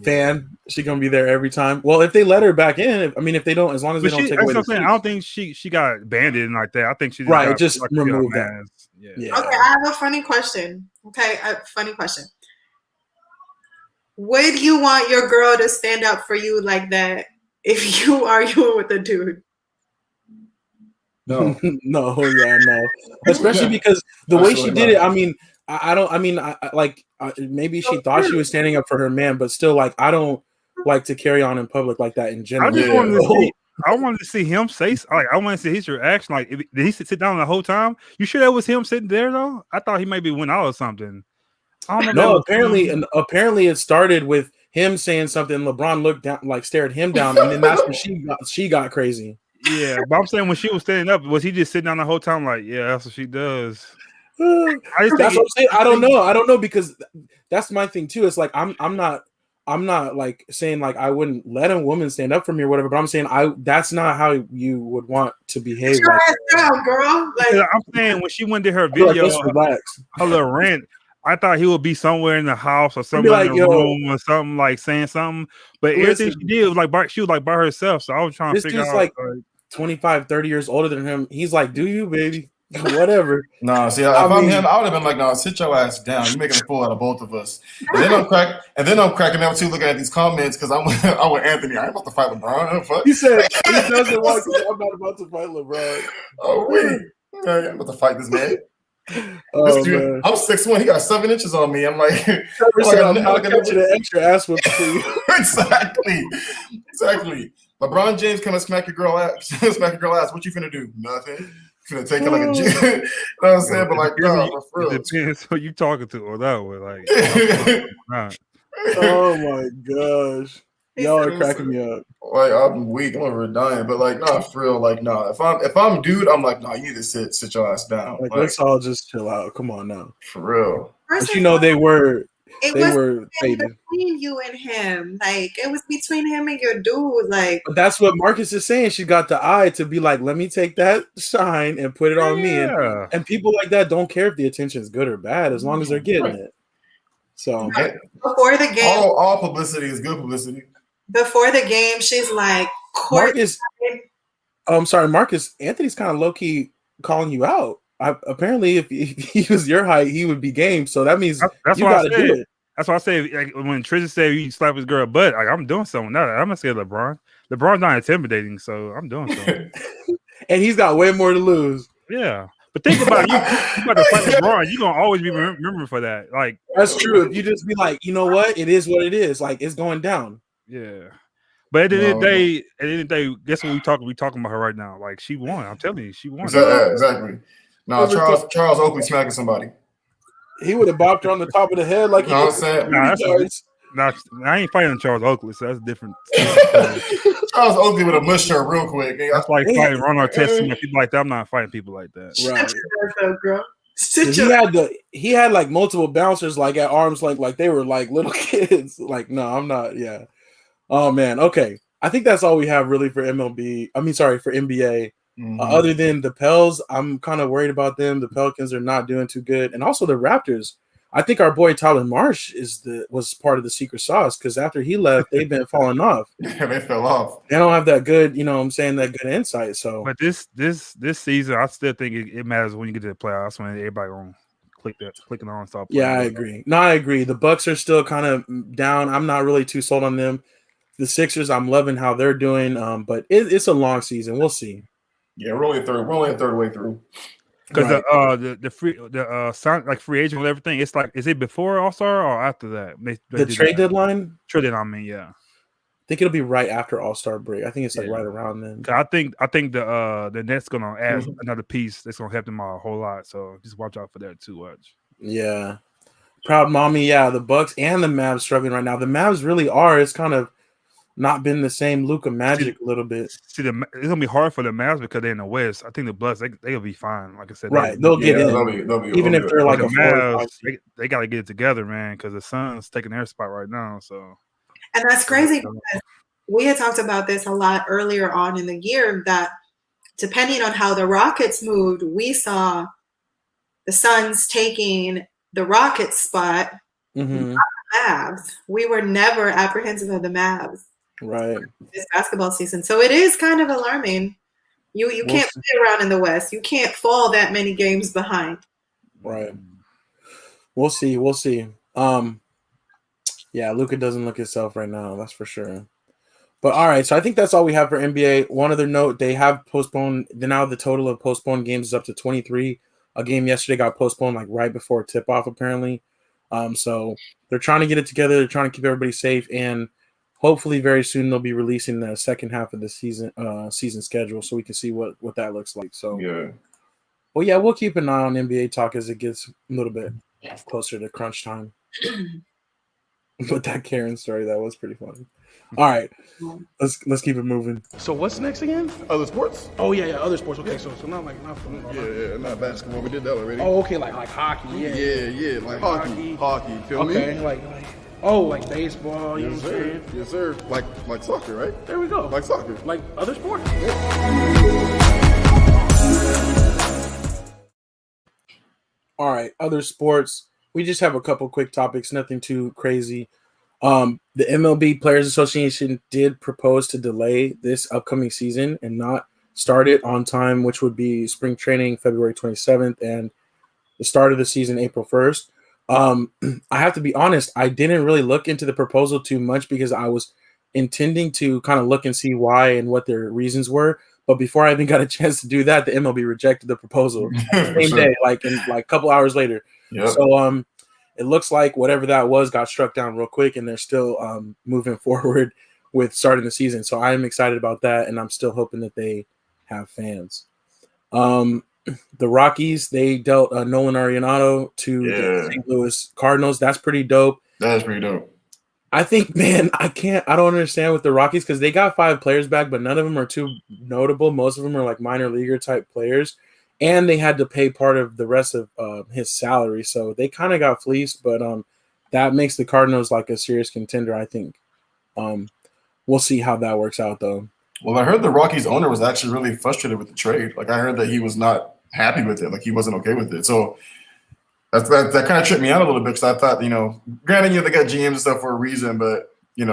fan. She's gonna be there every time. Well, if they let her back in, if they don't, as long as they don't take away. I don't think she got banned and like that. I think she just remove that. Yeah. Okay, I have a funny question. Okay, a funny question. Would you want your girl to stand up for you like that if you argue with a dude? No, no. Especially because the way she did it. I mean, maybe she thought she was standing up for her man, but still, like, I don't like to carry on in public like that in general. I wanted to see him say, like, I want to see his reaction. Like, did he sit down the whole time? You sure that was him sitting there though? I thought he maybe went out or something. I don't know. No, apparently it started with him saying something. LeBron looked down, like stared him down, and then that's when she got crazy. Yeah, but I'm saying when she was standing up, was he just sitting down the whole time? Like, yeah, that's what she does. That's what I'm saying. I don't know because that's my thing too. It's like I'm not like saying like I wouldn't let a woman stand up for me or whatever, but I'm saying that's not how you would want to behave. Your ass down, girl. Like, I'm saying when she went to her video, her little rant, I thought he would be somewhere in the house or somewhere like, in the room or something, like saying something. But everything she did was like she was like by herself. So I was trying to figure out. Like 25, 30 years older than him. He's like, "Do you, baby?" Whatever. No, see, if I'm him, I would have been like, "No, sit your ass down. You're making a fool out of both of us." And then I'm cracking up too, looking at these comments because I'm with Anthony. I ain't about to fight LeBron. Fuck. He said he doesn't want to. I'm not about to fight LeBron. Oh wait, I'm about to fight this man. This dude, I'm 6'1". He got 7 inches on me. I'm like, I'll catch you an extra ass whip for you. Exactly. LeBron James come and smack your girl ass. What you finna do? Nothing. Finna take it like a G. You know what I'm saying? But like, no, for real. It depends who you talking to or that way. Like, oh my gosh. Y'all are cracking me up. Like, I'm weak. I'm over dying. But like, nah, for real. Like, nah. If I'm dude, I'm like, nah, you need to sit your ass down. Like, let's all just chill out. Come on now. For real. But you know they were between you and him. Like, it was between him and your dude. Like, but that's what Marcus is saying. She got the eye to be like, let me take that shine and put it on me. And people like that don't care if the attention is good or bad as long as they're getting it. So before the game, all publicity is good publicity. Before the game, she's like, Marcus. I'm sorry, Marcus. Anthony's kind of low key calling you out. Apparently, if he was your height, he would be game. So that means that's you got to do it. That's why I say, like, when Trisha said you slap his girl butt, like, I'm doing something. I'm gonna say LeBron. LeBron's not intimidating, so I'm doing something. And he's got way more to lose. Yeah, but think about it. You about to fight LeBron. You're gonna always be remembered for that. Like, that's true. If you just be like, you know what, it is what it is. Like, it's going down. Yeah. But at the end of the day, guess what we talking about her right now? Like, she won. I'm telling you, she won. Exactly. No, Charles Oakley smacking somebody. He would have bopped her on the top of the head like he did. I ain't fighting Charles Oakley, so that's different. Charles Oakley with a mush shirt real quick. That's like fighting Ron Artest. People like that. I'm not fighting people like that. Right. He had like multiple bouncers like at arm's length, like they were like little kids. Like, no, I'm not. Yeah. Oh man. Okay. I think that's all we have really for MLB. I mean, sorry, for NBA. Other than the Pels, I'm kind of worried about them. The Pelicans are not doing too good, and also the Raptors. I think our boy Tyler Marsh was part of the secret sauce because after he left, they've been falling off. Yeah, they fell off. They don't have that good, you know what I'm saying, that good insight. So, but this season, I still think it matters when you get to the playoffs when everybody gonna clicking on and start playing. Yeah, I agree. No, I agree. The Bucks are still kind of down. I'm not really too sold on them. The Sixers, I'm loving how they're doing. But it's a long season. We'll see. Yeah, we're only a third way through. Because free agent and everything, it's like, is it before All-Star or after that? The trade deadline? Trade deadline, I mean, yeah. I think it'll be right after All-Star break. I think it's like right around then. I think the Nets gonna add another piece that's gonna help them out a whole lot. So just watch out for that too. Watch. Yeah. Proud mommy, yeah. The Bucks and the Mavs struggling right now. The Mavs really are. It's kind of not been the same Luka magic a little bit. See, it's gonna be hard for the Mavs because they're in the West. I think the Bucks they'll be fine. Like I said, they'll get in. Even if they're like the Mavs, they got to get it together, man. Because the Suns taking their spot right now. So, and that's crazy because we had talked about this a lot earlier on in the year that depending on how the Rockets moved, we saw the Suns taking the Rockets spot. Mm-hmm. Mavs. We were never apprehensive of the Mavs. Right. This basketball season. So it is kind of alarming. You can't play around in the West. You can't fall that many games behind. Right. We'll see. Yeah, Luka doesn't look himself right now, that's for sure. But all right, so I think that's all we have for NBA. One other note, they have postponed. Now the total of postponed games is up to 23. A game yesterday got postponed like right before tip-off, apparently. So they're trying to get it together. They're trying to keep everybody safe, and hopefully very soon they'll be releasing the second half of the season schedule so we can see what that looks like. So yeah, we'll keep an eye on NBA talk as it gets a little bit closer to crunch time. But that Karen story, that was pretty funny. All right, let's keep it moving. So what's next again? Other sports? Oh yeah, other sports. Okay, so not Not basketball. We did that already. Oh, okay, like hockey. Yeah, like hockey. Feel me? Okay, like baseball. You know what I'm saying? Yes, sir. Like soccer, right? There we go. Like soccer. Like other sports. All right, other sports. We just have a couple quick topics, nothing too crazy. The MLB Players Association did propose to delay this upcoming season and not start it on time, which would be spring training February 27th and the start of the season April 1st. I have to be honest, I didn't really look into the proposal too much because I was intending to kind of look and see why and what their reasons were. But before I even got a chance to do that, the MLB rejected the proposal same day, like a couple hours later. Yep. So it looks like whatever that was got struck down real quick, and they're still moving forward with starting the season. So I am excited about that, and I'm still hoping that they have fans. The Rockies, they dealt Nolan Arenado to the St. Louis Cardinals. That's pretty dope. That is pretty dope. I think, man, I don't understand with the Rockies because they got 5 players back, but none of them are too notable. Most of them are like minor leaguer type players, and they had to pay part of the rest of his salary. So they kind of got fleeced, but that makes the Cardinals like a serious contender, I think. We'll see how that works out, though. Well, I heard the Rockies owner was actually really frustrated with the trade. Like, I heard that he was not happy with it. Like, he wasn't okay with it. So that kind of tripped me out a little bit because I thought, granted, they got GMs and stuff for a reason, but, you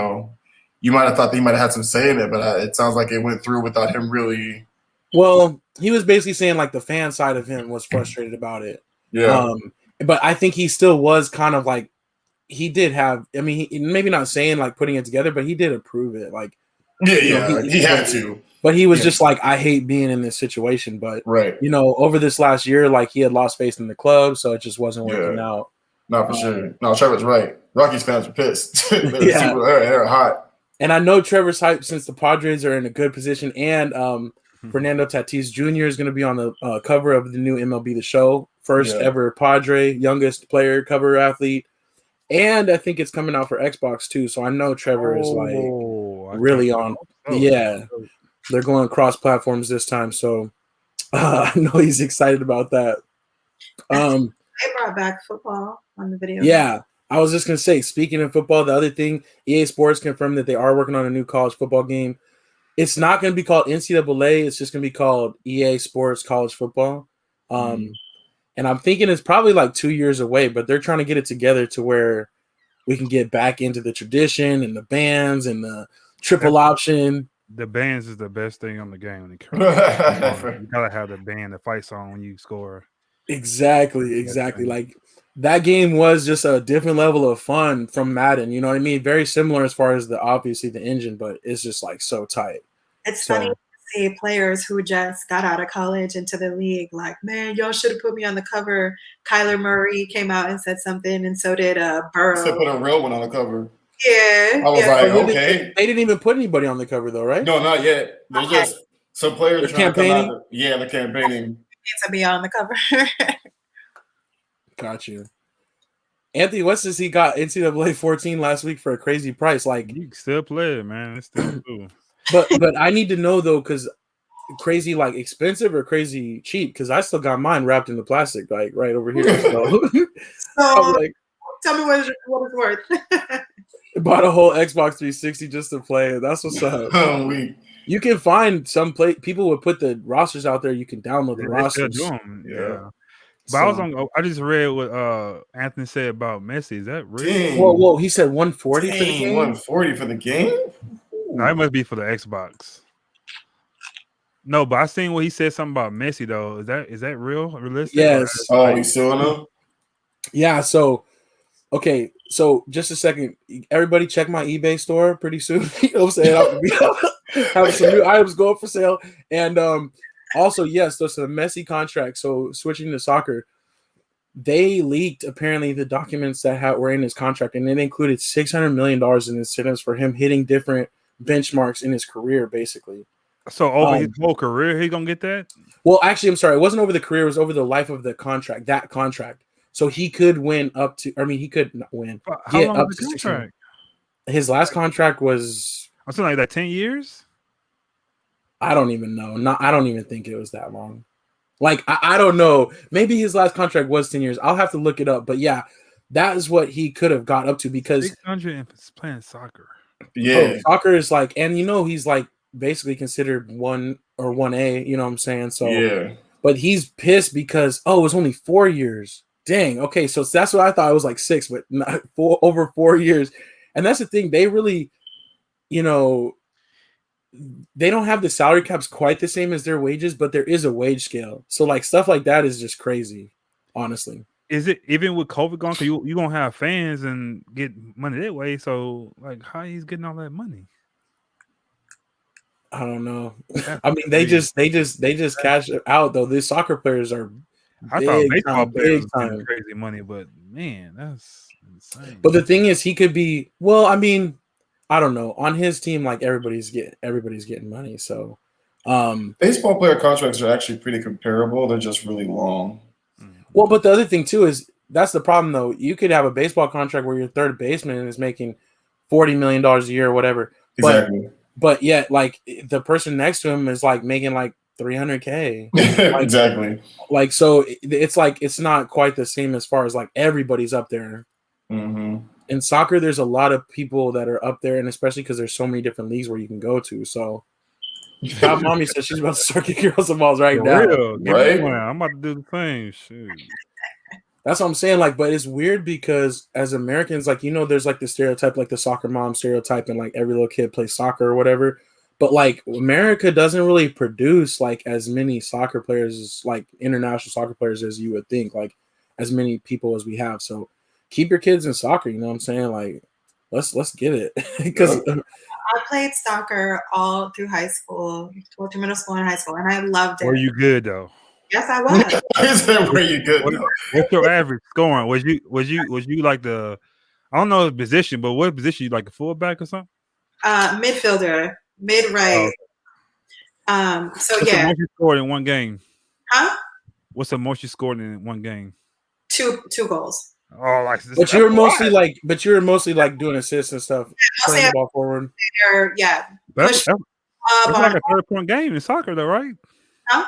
might have thought that he might have had some say in it, but it sounds like it went through without him really. Well, he was basically saying, like, the fan side of him was frustrated about it. Yeah. But I think he still was kind of like, he did have, I mean, he, maybe not saying, like, putting it together, but he did approve it. Like, he had to. But he was just like, I hate being in this situation. But, right. Over this last year, like, he had lost faith in the club, so it just wasn't working out. No, for sure. No, Trevor's right. Rockies fans are pissed. They're hot. And I know Trevor's hyped since the Padres are in a good position. And Fernando Tatis Jr. is going to be on the cover of the new MLB The Show. First ever Padre, youngest player, cover athlete. And I think it's coming out for Xbox, too. So I know Trevor is like – really on. Yeah, they're going cross platforms this time, so I know he's excited about that. They brought back football on the video. Yeah, I was just gonna say, speaking of football, the other thing, EA Sports confirmed that they are working on a new college football game. It's not going to be called NCAA. It's just going to be called EA Sports College Football. And I'm thinking it's probably like 2 years away, but they're trying to get it together to where we can get back into the tradition and the bands and the triple option. The bands is the best thing on the game. You gotta have the band, the fight song when you score. Exactly. Like that game was just a different level of fun from Madden. You know what I mean? Very similar as far as obviously the engine, but it's just like so tight. It's funny to see players who just got out of college into the league like, man, y'all should have put me on the cover. Kyler Murray came out and said something, and so did Burrow. They put a real one on the cover. Yeah. I was like, okay. They didn't even put anybody on the cover though, right? No, not yet. There's just some players they're campaigning. They're campaigning. To be on the cover. Got you. Anthony West says he got NCAA 14 last week for a crazy price. Like, you can still play it, man. It's still cool. But I need to know though, because crazy like expensive or crazy cheap? Because I still got mine wrapped in the plastic, like right over here. So, like, tell me what it's worth. Bought a whole Xbox 360 just to play it. That's what's up. You can find some people would put the rosters out there. You can download the rosters. Yeah. But I just read what Anthony said about Messi. Is that real? Whoa! He said 140 for the game. 140 for the game? No, it must be for the Xbox. No, but I seen what he said something about Messi though. Is that real? Realistic? Yes. Oh, he's suing him? Yeah. So, okay. So just a second. Everybody, check my eBay store pretty soon. You know what I'm saying? Have some new items going for sale, and also yes, so the Messi contract. So switching to soccer, they leaked apparently the documents that were in his contract, and it included $600 million in incentives for him hitting different benchmarks in his career, basically. So over his whole career, he gonna get that? Well, actually, I'm sorry, it wasn't over the career; it was over the life of the contract. That contract, so he could win up to. I mean, he could not win. How long was the contract? His last contract was something like that. 10 years. I don't even know. I don't even think it was that long. Like I don't know. Maybe his last contract was 10 years. I'll have to look it up. But yeah, that is what he could have got up to because 600 is playing soccer. Yeah, soccer is like, and he's like basically considered 1 or 1A. You know what I'm saying? So yeah. But he's pissed because it was only 4 years. Dang. Okay, so that's what I thought. It was like 6, but not over 4 years. And that's the thing. They really, they don't have the salary caps quite the same as their wages, but there is a wage scale. So like stuff like that is just crazy, honestly. Is it even with COVID gone? Because you gonna have fans and get money that way. So like, how he's getting all that money? I don't know. I mean, they just cash out though. These soccer players are. I thought baseball players getting crazy money, but man, that's insane. But the thing is, he could be. Well, I mean, I don't know. On his team, like everybody's getting money. So, baseball player contracts are actually pretty comparable. They're just really long. Well, but the other thing too is that's the problem though. You could have a baseball contract where your third baseman is making $40 million a year or whatever. Exactly. But yet, like the person next to him is like making like $300K. Like, exactly. Like so, it's like it's not quite the same as far as like everybody's up there. Mm-hmm. In soccer, there's a lot of people that are up there, and especially because there's so many different leagues where you can go to. So, God, mommy says she's about to start kicking girls some balls right now. Right? I'm about to do the thing. Shoot. That's what I'm saying. Like, but it's weird because as Americans, like, there's like the stereotype, like the soccer mom stereotype, and like every little kid plays soccer or whatever. But like America doesn't really produce like as many soccer players, like international soccer players, as you would think, like as many people as we have. So keep your kids in soccer. You know what I'm saying? Like, let's get it. Because I played soccer all through high school, through middle school and high school, and I loved it. Were you good though? Yes, I was. Were you good? What's your average scoring? Was you like the? I don't know the position, but what position you like, a fullback or something? Midfielder, mid right. What's the most you scored in one game? Huh? What's the most you scored in one game? Two goals. Oh, like But you were mostly like doing assists and stuff, playing the ball forward. Push That's like a 30-point game in soccer, though, right? Huh?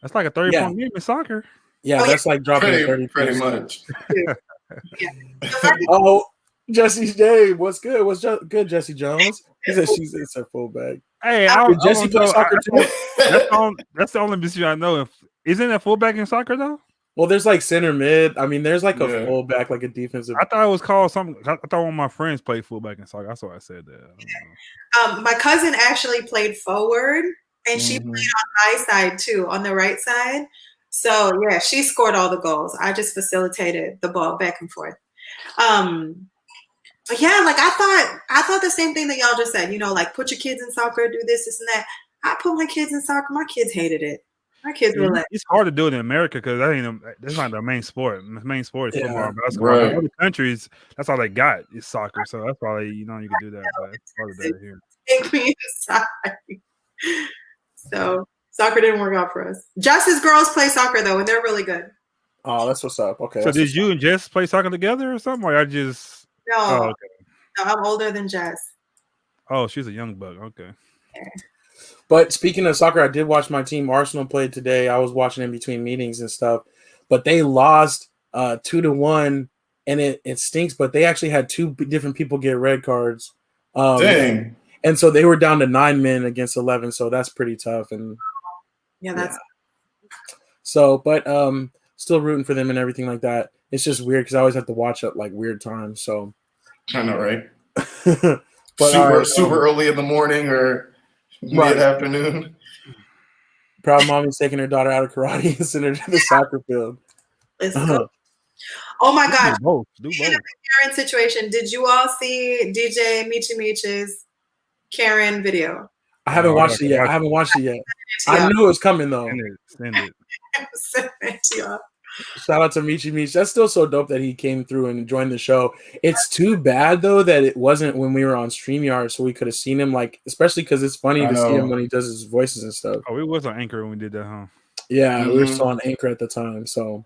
That's like a 30-point game in soccer. Yeah, that's like dropping 30 pretty much. Oh, Jesse J, what's good? What's good, Jesse Jones? He said it's a fullback. Hey, Did Jesse play soccer too? That's the only position I know. Isn't a fullback in soccer though? Well, there's like center mid. I mean, there's like a fullback, like a defensive. I thought it was called something. I thought one of my friends played fullback in soccer. That's why I said that. My cousin actually played forward, and she played on my side too, on the right side. So yeah, she scored all the goals. I just facilitated the ball back and forth. But yeah, like I thought the same thing that y'all just said. You know, like put your kids in soccer, do this and that. I put my kids in soccer. My kids hated it. My kids were like, it's hard to do it in America because that's not the main sport. The main sport is football and basketball. Right. In other countries, that's all they got is soccer. So that's probably you can do that. But it's hard to do it here. take me inside. So soccer didn't work out for us. Jess's girls play soccer though, and they're really good. Oh, that's what's up. Okay. So did you and Jess play soccer together or something? Or I just No, no, I'm older than Jess. Oh, she's a young buck. Okay. But speaking of soccer, I did watch my team Arsenal play today. I was watching in between meetings and stuff, but they lost 2-1, and it stinks. But they actually had two different people get red cards. Dang. And so they were down to 9 men against 11. So that's pretty tough. And that's so, but still rooting for them and everything like that. It's just weird because I always have to watch at like weird times. So I know, right? But super early in the morning or mid-afternoon. Proud mommy's taking her daughter out of karate and sending her to the soccer field. Oh my gosh. Do both. Karen situation. Did you all see DJ Michi Michi's Karen video? I haven't watched it yet. I knew it was coming though. Send it. Send it to y'all. Shout out to Michi Mich. That's still so dope that he came through and joined the show. It's too bad though that it wasn't when we were on StreamYard, so we could have seen him. Like, especially because it's funny to see him when he does his voices and stuff. Oh, it was on Anchor when we did that, huh? Yeah, we were still on Anchor at the time. So,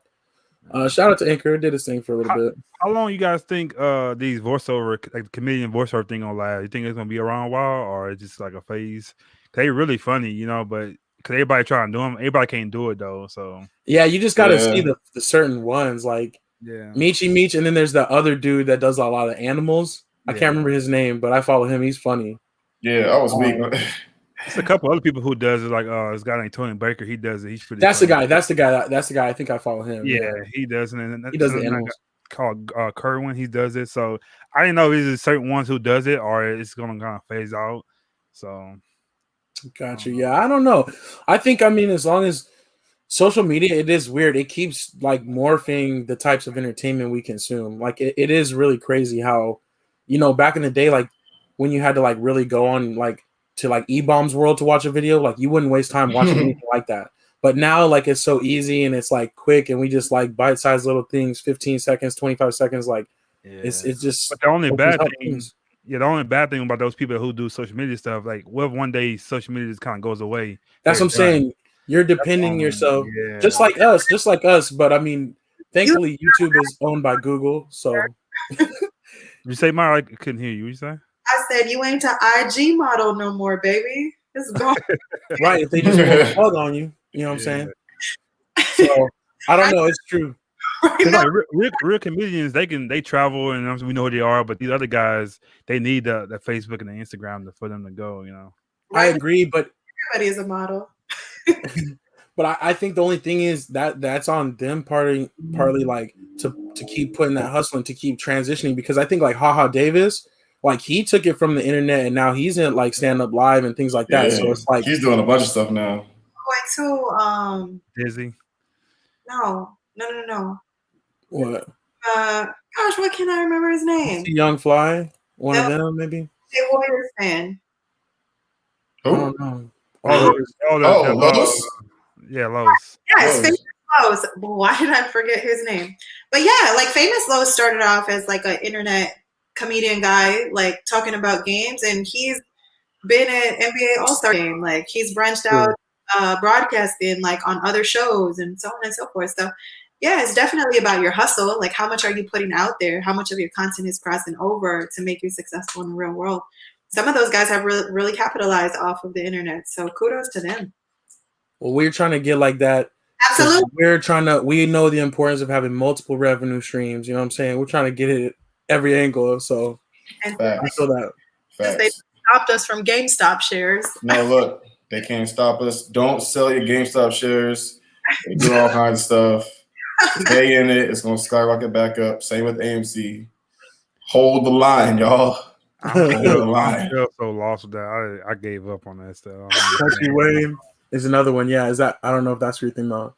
shout out to Anchor. It did his thing for a little bit. How long you guys think these voiceover, like the comedian voiceover thing, gonna last? You think it's gonna be around a while, or it's just like a phase? They're really funny, but. Cause everybody trying to do them, everybody can't do it though. So yeah, you just got to see the certain ones, like Michi Mich, and then there's the other dude that does a lot of animals. I can't remember his name, but I follow him. He's funny. Yeah, I was weak. There's a couple other people who does it, like this guy named Tony Baker. He does it. He's pretty. That's funny. That's the guy. I think I follow him. Yeah, he does it. And he does the animals. Called Kerwin. He does it. So I didn't know if there's certain ones who does it or it's gonna kind of phase out. So. Gotcha. Yeah, I don't know. I think, as long as social media, it is weird. It keeps like morphing the types of entertainment we consume. Like it is really crazy how, back in the day, like when you had to like really go on like to like E-Bomb's World to watch a video, like you wouldn't waste time watching anything like that. But now like it's so easy and it's like quick and we just like bite-sized little things, 15 seconds, 25 seconds. Like it's just. But the only bad thing. Yeah, the only bad thing about those people who do social media stuff, like, what if one day social media just kind of goes away? That's what I'm saying. You're depending yourself, just like us. But thankfully, YouTube is owned by Google. So, you say, Mara? I couldn't hear you. What you say? I said you ain't an IG model no more, baby. It's gone. Right? If they just want to plug on you, you know what I'm saying? So I don't know. It's true. Like real comedians, they travel and we know who they are, but these other guys, they need the Facebook and the Instagram for them to go. I agree, but everybody is a model. But I think the only thing is that's on them partly like to keep putting that hustle and to keep transitioning, because I think like HaHa Davis, like he took it from the internet and now he's in like stand up live and things like that. So it's like he's doing a bunch of stuff now. Like Dizzy. No. What? Gosh, what can I remember his name? Young Fly, one of them, maybe. A Warriors fan. I don't know. Lowe's? Yeah, Lowe's. Yes, Famous Lowe's. Why did I forget his name? But yeah, like Famous Lowe's started off as like an internet comedian guy, like talking about games, and he's been at NBA All-Star Game. Like he's branched out broadcasting like on other shows and so on and so forth. So Yeah, it's definitely about your hustle. Like, how much are you putting out there? How much of your content is crossing over to make you successful in the real world? Some of those guys have really capitalized off of the internet. So kudos to them. Well, we're trying to get like that. Absolutely. We know the importance of having multiple revenue streams. You know what I'm saying? We're trying to get it every angle. So And I feel that. because they stopped us from GameStop shares. No, look, they can't stop us. Don't sell your GameStop shares. They do all kinds of stuff. Stay in it. It's going to skyrocket back up. Same with AMC. Hold the line, y'all. Hold the line. I feel so lost with that. I gave up on that stuff. Jesse Wayne is another one. Yeah, is that? I don't know if that's what you're thinking about.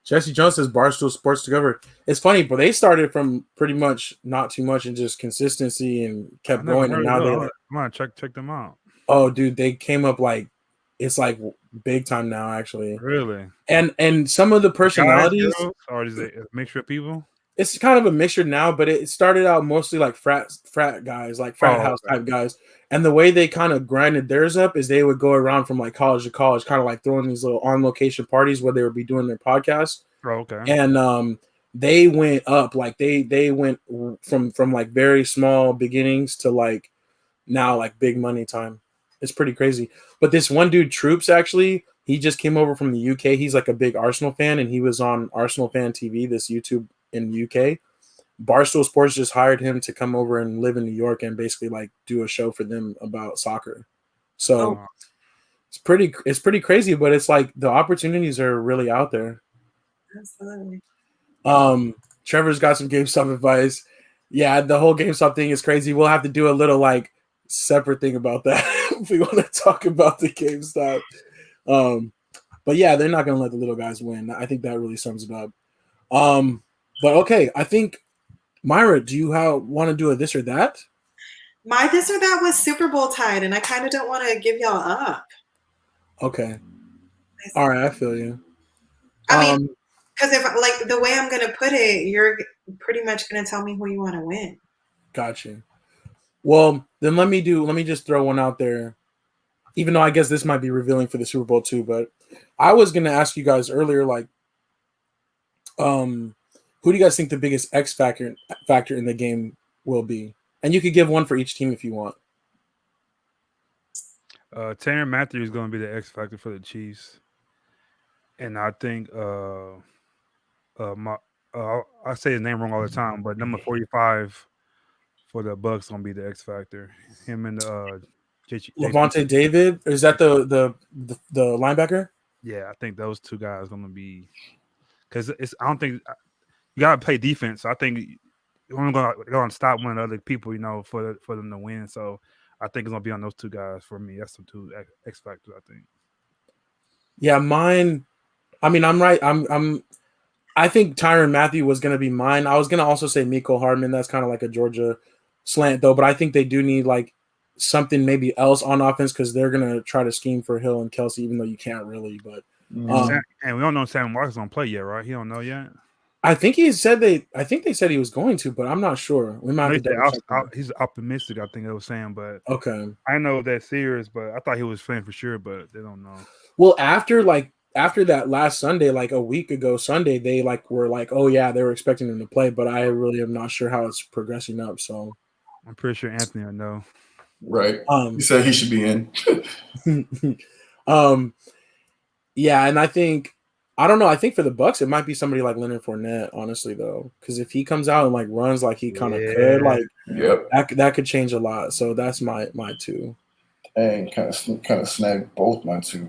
Jesse Jones says Barstool Sports Discover. It's funny, but they started from pretty much not too much and just consistency and kept going. And now I'm gonna check them out. Oh, dude, they came up like it's like big time now, actually. Really? And some of the personalities, guys, or is it a mixture of people? It's kind of a mixture now, but it started out mostly like frat guys, like frat house type guys. And the way they kind of grinded theirs up is they would go around from like college to college, kind of like throwing these little on location parties where they would be doing their podcast. Oh, okay. And they went up, like they went from like very small beginnings to like now like big money time. It's pretty crazy. But this one dude, Troops, actually, he just came over from the UK. He's like a big Arsenal fan, and he was on Arsenal Fan TV, this YouTube in the UK. Barstool Sports just hired him to come over and live in New York and basically like do a show for them about soccer. So it's pretty crazy, but it's like the opportunities are really out there. Absolutely. Trevor's got some GameStop advice. Yeah, the whole GameStop thing is crazy. We'll have to do a little like separate thing about that if we want to talk about the GameStop. But yeah, they're not going to let the little guys win. I think that really sums it up. But okay, I think Myra, do you want to do a this or that? My this or that was Super Bowl tied, and I kind of don't want to give y'all up. Okay. All right, I feel you. I mean, because if like the way I'm going to put it, you're pretty much going to tell me who you want to win. Gotcha. Well, then let me just throw one out there. Even though I guess this might be revealing for the Super Bowl too, but I was going to ask you guys earlier, like, who do you guys think the biggest X factor in the game will be? And you could give one for each team if you want. Tyrann Mathieu is going to be the X factor for the Chiefs, and I think I say his name wrong all the time, but number 45 for the Bucks going to be the X factor. Him and Levante David, is that the linebacker? Yeah, I think those two guys going to be, because I don't think you got to play defense. So I think you're only going to stop one of the other people, for them to win. So I think it's going to be on those two guys for me. That's the two X factors, I think. Yeah, mine. I mean, I'm right. I think Tyrann Mathieu was going to be mine. I was going to also say Mecole Hardman. That's kind of like a Georgia slant, though. But I think they do need like something maybe else on offense because they're going to try to scheme for Hill and Kelsey, even though you can't really. But and we don't know if Sam Watson's going to play yet, right? He don't know yet. I think they said he was going to, but I'm not sure. We might have to he's optimistic, I think they were saying, but okay. I know that's serious, but I thought he was playing for sure, but they don't know. Well, after that last Sunday, like a week ago Sunday, they were like, oh yeah, they were expecting him to play, but I really am not sure how it's progressing up. So I'm pretty sure Anthony will know. Right. He said he should be in. Yeah, and I don't know. I think for the Bucks, it might be somebody like Leonard Fournette, honestly, though, because if he comes out and like runs like he kind of could, like, that could change a lot. So that's my two. And kind of snag both my two.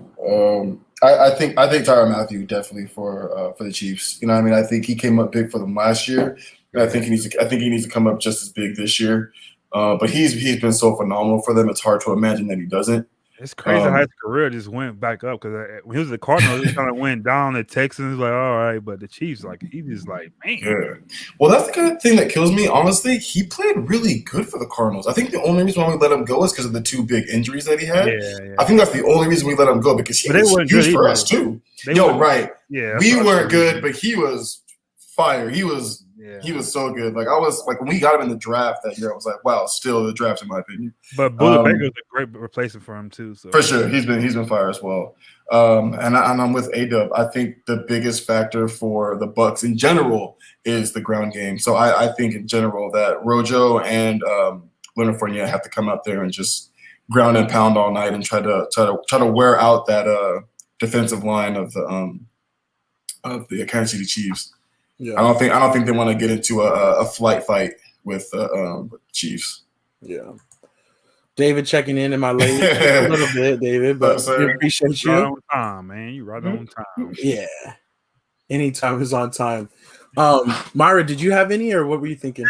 I think Tyrann Mathieu definitely for the Chiefs. You know what I mean? I think he came up big for them last year, and I think he needs to come up just as big this year. But he's been so phenomenal for them. It's hard to imagine that he doesn't. It's crazy how his career just went back up because when he was the Cardinals, it kind of went down. The Texans, like, all right, but the Chiefs, like, he just like, man. Yeah. Well, that's the kind of thing that kills me. Honestly, he played really good for the Cardinals. I think the only reason why we let him go is because of the two big injuries that he had. Yeah. I think that's the only reason we let him go because he was huge for us too. Right. Yeah. We weren't good, but he was fire. He was Yeah. He was so good. Like I was like when we got him in the draft that year, I was like, wow, still the draft in my opinion. But Buda Baker's a great replacement for him too. So for sure, he's been fire as well. And I'm with A-Dub. I think the biggest factor for the Bucks in general is the ground game. So I think in general that Rojo and Leonard Fournette have to come out there and just ground and pound all night and try to wear out that defensive line of the Kansas City Chiefs. Yeah. I don't think they want to get into a flight fight with the Chiefs. Yeah. David checking in my late a little bit, David, but we appreciate you. Right on time, man. You right on time. Yeah. Anytime is on time. Myra, did you have any, or what were you thinking?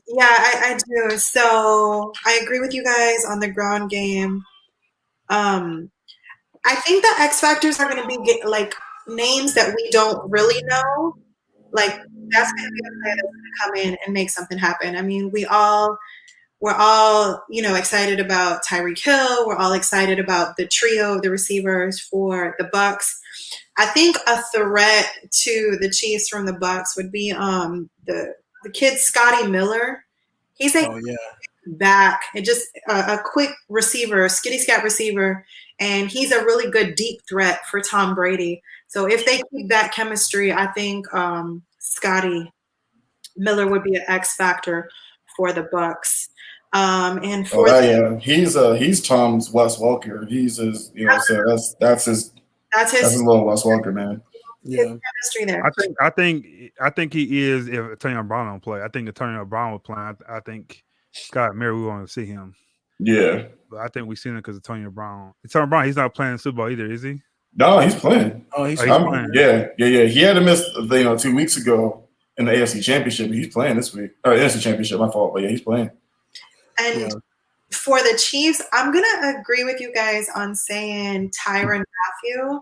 Yeah, I do. So I agree with you guys on the ground game. I think the X factors are going to be like names that we don't really know. Like that's going to be a player that's going to come in and make something happen. I mean, we're all excited about Tyreek Hill. We're all excited about the trio of the receivers for the Bucks. I think a threat to the Chiefs from the Bucks would be the kid Scotty Miller. He's back and just a quick receiver, skitty scat receiver, and he's a really good deep threat for Tom Brady. So if they keep that chemistry, I think Scotty Miller would be an X factor for the Bucks. And for he's Tom's Wes Welker. He's his, that's his little Wes Welker, man. Yeah, chemistry there. I think he is. If Antonio Brown don't play, I think Antonio Brown will play. I think Scott Mary, we want to see him. Yeah, but I think we seen it because Antonio Brown. Antonio Brown, he's not playing the Super Bowl either, is he? No, he's playing. Oh, he's playing. Yeah. He had to miss 2 weeks ago in the AFC Championship. He's playing this week. Or AFC Championship, my fault. But yeah, he's playing. And for the Chiefs, I'm gonna agree with you guys on saying Tyrann Mathieu.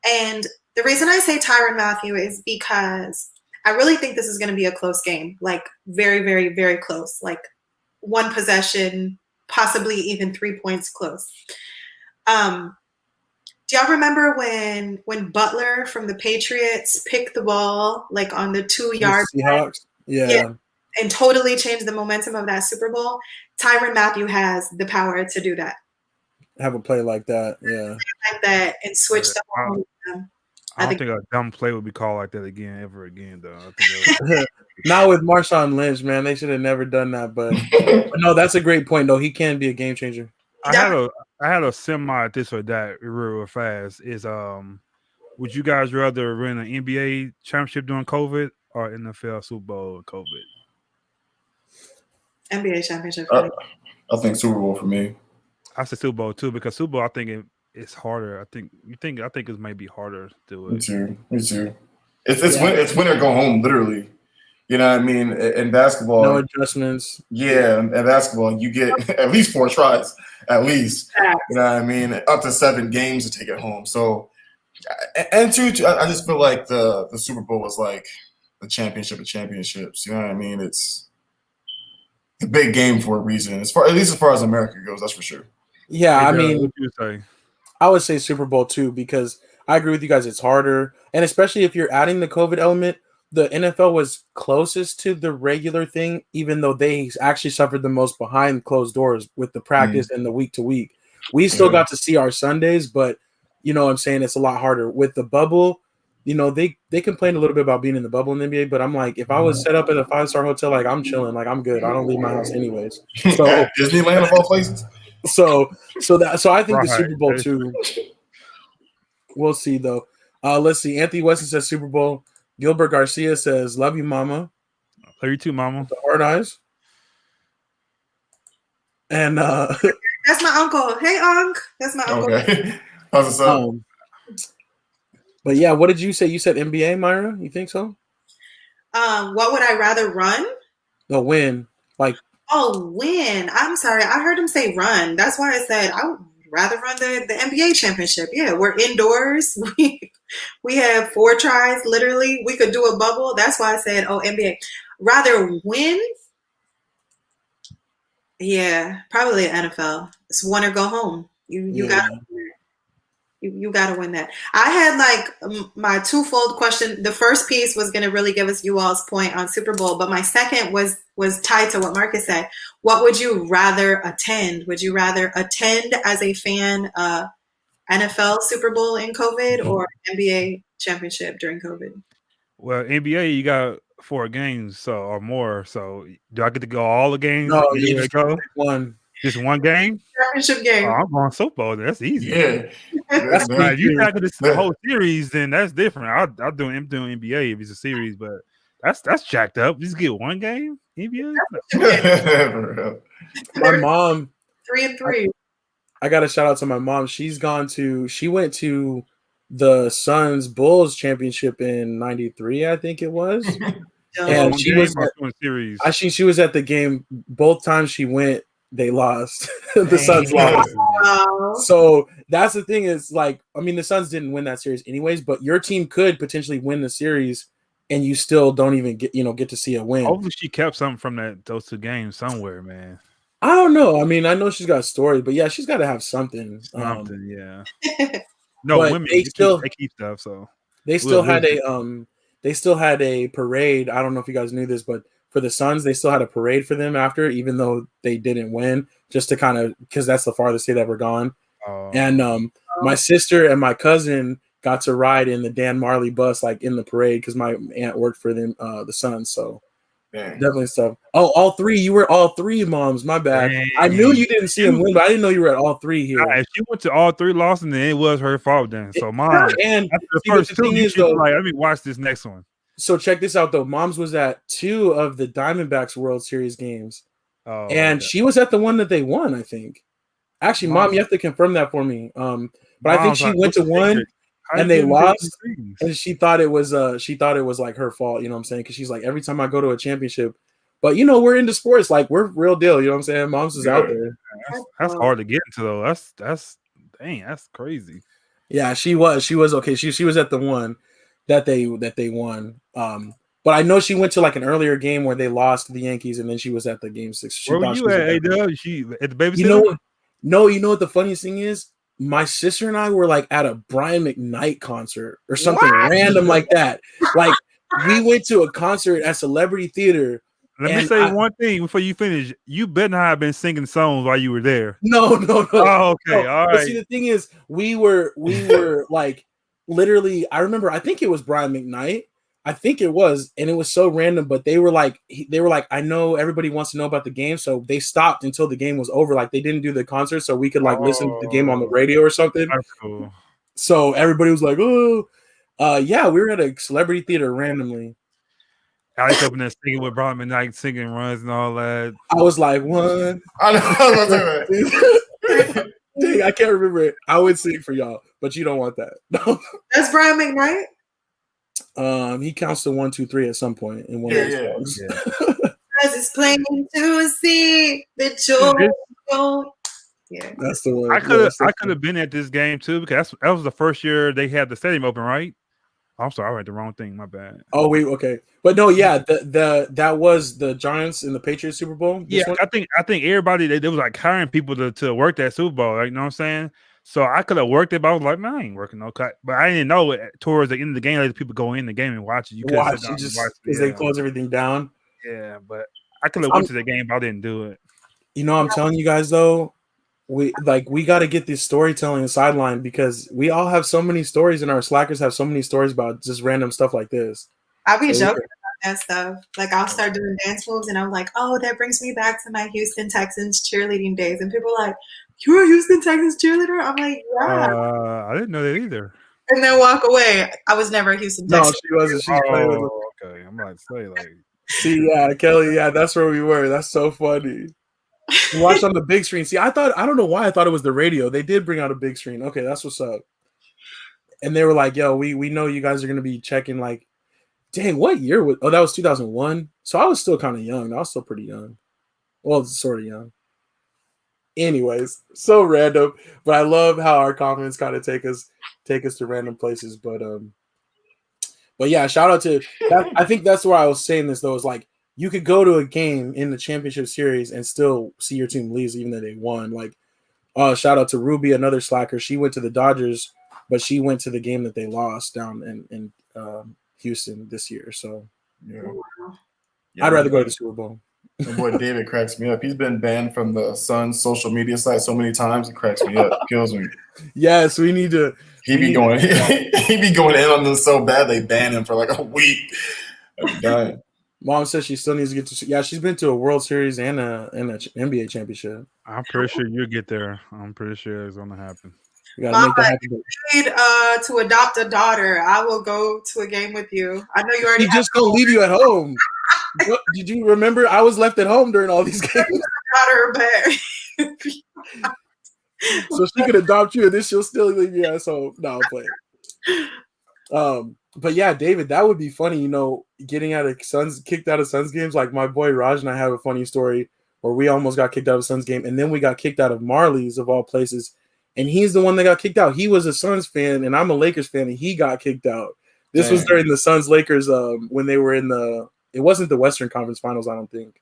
And the reason I say Tyrann Mathieu is because I really think this is going to be a close game, like very, very, very close, like one possession, possibly even 3 points close. Do y'all remember when Butler from the Patriots picked the ball like on the 2-yard line? Yeah, and totally changed the momentum of that Super Bowl? Tyrann Mathieu has the power to do that. Have a play like that, yeah. Like that and switch the whole momentum. I don't think a dumb play would be called like that ever again, though. Not with Marshawn Lynch, man. They should have never done that. But no, that's a great point, though. He can be a game changer. I had a semi this or that real fast. Is would you guys rather win an NBA championship during COVID or NFL Super Bowl with COVID? NBA championship. I think Super Bowl for me. I said Super Bowl too because Super Bowl I think it's harder. I think it might be harder to do it. Me too. It's win or go home, literally. You know what I mean? In basketball, no adjustments. Yeah, in basketball, you get at least 4 tries, at least. You know what I mean? Up to 7 games to take it home. So, and two, I just feel like the Super Bowl was like the championship of championships. You know what I mean? It's a big game for a reason. At least as far as America goes, that's for sure. Yeah, I mean, what do you say? I would say Super Bowl too because I agree with you guys. It's harder, and especially if you're adding the COVID element. The NFL was closest to the regular thing, even though they actually suffered the most behind closed doors with the practice and the week to week. We still got to see our Sundays, but you know what I'm saying? It's a lot harder. With the bubble, you know, they complain a little bit about being in the bubble in the NBA, but I'm like, if I was set up at a 5-star hotel, like I'm chilling, like I'm good. I don't leave my house anyways. So Disneyland of all places. So I think the Super Bowl too. We'll see though. Let's see. Anthony Weston says Super Bowl. Gilbert Garcia says, "Love you, Mama." Love you too, Mama. The hard eyes. And that's my uncle. Hey, Unc. That's my uncle. Okay. How's it up? But yeah, what did you say? You said NBA, Myra? You think so? What would I rather run? No, win. Like win. I'm sorry. I heard him say run. That's why I said I would rather run the NBA championship. Yeah, we're indoors. We have 4 tries, literally. We could do a bubble. That's why I said, NBA. Rather win? Yeah, probably NFL. It's win or go home. You got it. You got to win that. I had like my twofold question. The first piece was going to really give us you all's point on Super Bowl, but my second was tied to what Marcus said. What would you rather attend? Would you rather attend as a fan NFL Super Bowl in COVID or NBA championship during COVID? Well, NBA, you got 4 games, so or more. So, do I get to go all the games? No, Either you way just go? pick one. Just one game? Championship game. Oh, I'm going Super Bowl. That's easy. Yeah. That's That- Like, if you too. tackle this the whole series, then that's different. I'm doing NBA if it's a series, but that's jacked up. Just get one game NBA. For real. My mom, 3-3. I got a shout out to my mom. She went to the Suns Bulls championship in '93, I think it was. And One she game was or doing series. she was at the game both times she went. They lost. The Suns lost. Wow. So that's the thing is like, I mean, the Suns didn't win that series anyways, but your team could potentially win the series and you still don't even get to see a win. Hopefully, she kept something from those 2 games somewhere, man. I don't know. I mean, I know she's got stories, but yeah, she's got to have something. Something, yeah. No, but women they keep stuff. So they still had a parade. I don't know if you guys knew this, but for the Suns, they still had a parade for them after, even though they didn't win, just to kind of because that's the farthest they'd ever gone. And my sister and my cousin got to ride in the Dan Marley bus, like in the parade, because my aunt worked for them, the Suns. So definitely stuff. Oh, all 3. You were all 3 moms. My bad. Dang. I knew you didn't see him win, but I didn't know you were at all 3 here. If she went to all 3 losses, then it was her fault. Then so mom, And after the see, but first the 2, thing you is, should be though, like, let me watch this next one. so check this out though. Mom's was at 2 of the Diamondbacks World Series games, and she was at the one that they won. I think. Actually, Mom, you have to confirm that for me. But I think she went to one, and they lost, and she thought it was like her fault. You know what I'm saying? Because she's like, every time I go to a championship, but we're into sports, like we're real deal. You know what I'm saying? Mom's is out there. That's hard to get into though. That's dang, that's crazy. Yeah, she was okay. She was at the one that they won. But I know she went to like an earlier game where they lost to the Yankees, and then she was at the game 6. Where were you at, A-Dub? She at the babysitter? You know what the funniest thing is? My sister and I were like at a Brian McKnight concert or something random like that. Like we went to a concert at Celebrity Theater. Let me say one thing before you finish. You better not have been singing songs while you were there. No. Oh, okay, all right. But see, the thing is, we were like literally. I remember. I think it was Brian McKnight. I think it was, and it was so random. But they were like, I know everybody wants to know about the game, so they stopped until the game was over. Like they didn't do the concert, so we could like listen to the game on the radio or something. That's cool. So everybody was like, "Oh, yeah." We were at a Celebrity Theater randomly. Alex up in there singing with Brian McKnight, singing runs and all that. I was like, "One." I know. Dang, I can't remember it. I would sing for y'all, but you don't want that. That's Brian McKnight. He counts to 1, 2, 3 at some point in one of those songs. Because it's plain to see that you're yeah. That's the one. I could have been at this game too because that was the first year they had the stadium open, right? I'm sorry, I read the wrong thing. My bad. Oh wait, okay, but no, yeah, that was the Giants and the Patriots Super Bowl. Yeah, I think everybody they was like hiring people to work that Super Bowl. Like, you know what I'm saying? So I could have worked it, but I was like, man, I ain't working no cut. But I didn't know it towards the end of the game, like people go in the game and watch it. You watch it just because they close everything down. Yeah, but I could have went to the game, but I didn't do it. I'm telling you guys though, we got to get this storytelling sideline because we all have so many stories, and our slackers have so many stories about just random stuff like this. I'll be joking about that stuff. Like I'll start doing dance moves, and I'm like, oh, that brings me back to my Houston Texans cheerleading days, and people are like, you were a Houston Texans cheerleader? I'm like, yeah. I didn't know that either. And then walk away. I was never a Houston Texans. No, she wasn't. She's playing with them. Okay. I'm about to say like. See, yeah, Kelly, yeah, that's where we were. That's so funny. We watched on the big screen. See, I don't know why I thought it was the radio. They did bring out a big screen. Okay, that's what's up. And they were like, yo, we know you guys are going to be checking like, dang, what year was, that was 2001. So I was still kind of young. I was still pretty young. Well, sort of young. Anyways, so random, but I love how our comments kind of take us to random places. But yeah, shout out to that. I think that's why I was saying this though, is like you could go to a game in the championship series and still see your team lose even though they won. Like, shout out to Ruby, another slacker. She went to the Dodgers but she went to the game that they lost down in Houston this year. So Yeah. I'd rather go to the Super Bowl. My boy David cracks me up. He's been banned from the Suns social media site so many times. It cracks me up. Kills me. Yes, we need to. He be going in on them so bad they ban him for like a week. I'd be dying. Mom says she still needs to get to. Yeah, she's been to a World Series and a NBA championship. I'm pretty sure you'll get there. I'm pretty sure it's gonna happen. We gotta make that happen. Need to adopt a daughter. I will go to a game with you. I know you already. She just gonna leave you at home. What, did you remember? I was left at home during all these games. Daughter, but So she could adopt you, and then she'll still leave you at home. No, I'm playing. But yeah, David, that would be funny. You know, getting kicked out of Suns games. Like my boy Raj and I have a funny story where we almost got kicked out of a Suns game, and then we got kicked out of Marley's of all places. And he's the one that got kicked out. He was a Suns fan, and I'm a Lakers fan, and he got kicked out. This was during the Suns Lakers when they were in the. It wasn't the Western Conference Finals, I don't think,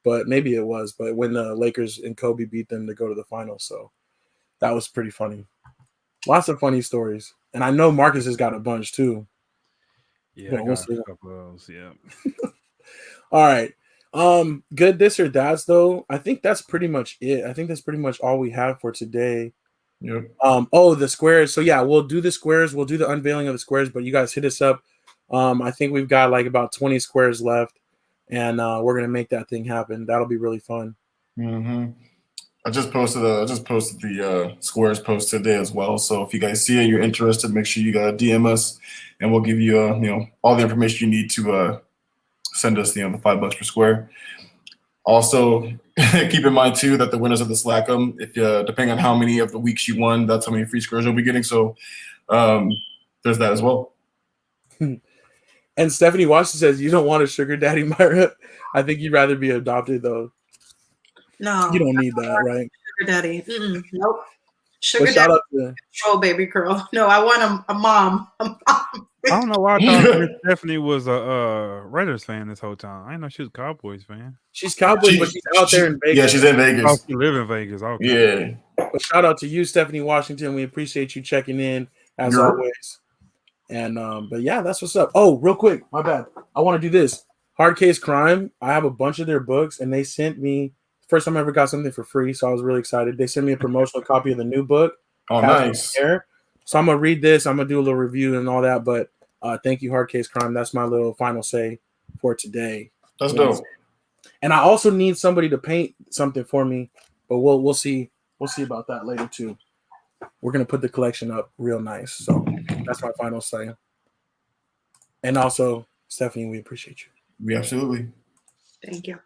but maybe it was. But when the Lakers and Kobe beat them to go to the finals, so that was pretty funny. Lots of funny stories, and I know Marcus has got a bunch too. Yeah, I got a couple of those. Yeah. All right. Good this or that's though. I think that's pretty much it. I think that's pretty much all we have for today. Yep. The squares. So yeah, we'll do the squares. We'll do the unveiling of the squares, but you guys hit us up. I think we've got like about 20 squares left, and we're gonna make that thing happen. That'll be really fun. Mm-hmm. I just posted the squares post today as well. So if you guys see it, you're interested, make sure you DM us, and we'll give you all the information you need to send us the $5 per square. Also, keep in mind too that the winners of the Slac, if depending on how many of the weeks you won, that's how many free squares you'll be getting. So there's that as well. And Stephanie Washington says, you don't want a sugar daddy, Myra. I think you'd rather be adopted, though. no, You don't need that, right? Sugar daddy. Nope. Sugar But shout daddy. out to Control baby girl. No, I want a mom. I don't know why I thought Miss Stephanie was a Raiders fan this whole time. I didn't know she was a Cowboys fan. she's Cowboys, but she's out there in Vegas. Yeah, she's in Vegas. Oh, she live in Vegas. Okay. Yeah. But shout out to you, Stephanie Washington. We appreciate you checking in as You're- always. And but yeah, that's what's up. Oh, real quick, my bad. I want to do this. Hard Case Crime. I have a bunch of their books, and they sent me first time I ever got something for free, so I was really excited. They sent me a promotional copy of the new book. Oh, nice. So I'm gonna read this. I'm gonna do a little review and all that. But thank you, Hard Case Crime. That's my little final say for today. That's dope. And I also need somebody to paint something for me, but we'll see. We'll see about that later too. We're gonna put the collection up real nice. So that's my final say. And also, Stephanie, we appreciate you. We absolutely. Thank you.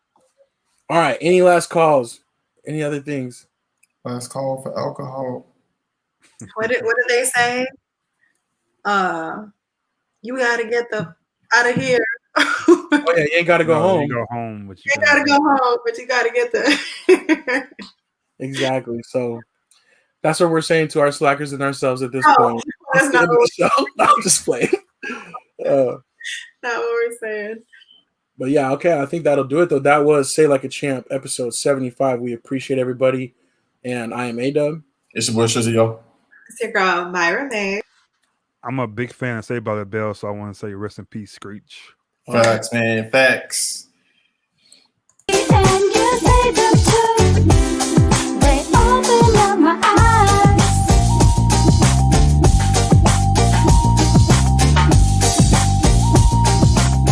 All right. Any last calls? Any other things? Last call for alcohol. What did they say? You gotta get the out of here. Oh yeah, you ain't gotta go home. You go home, but You gotta go home, but you gotta get the Exactly. So that's what we're saying to our slackers and ourselves at this No, point. that's not what I'm just playing. not what we're saying. But yeah, okay. I think that'll do it though. That was Say Like a Champ, episode 75. We appreciate everybody. And I am A-Dub. It's your boy Shizzy, yo. It's your girl, Myra May. I'm a big fan of Saved by the Bell, so I want to say rest in peace, Screech. Facts, man. Facts. And you say the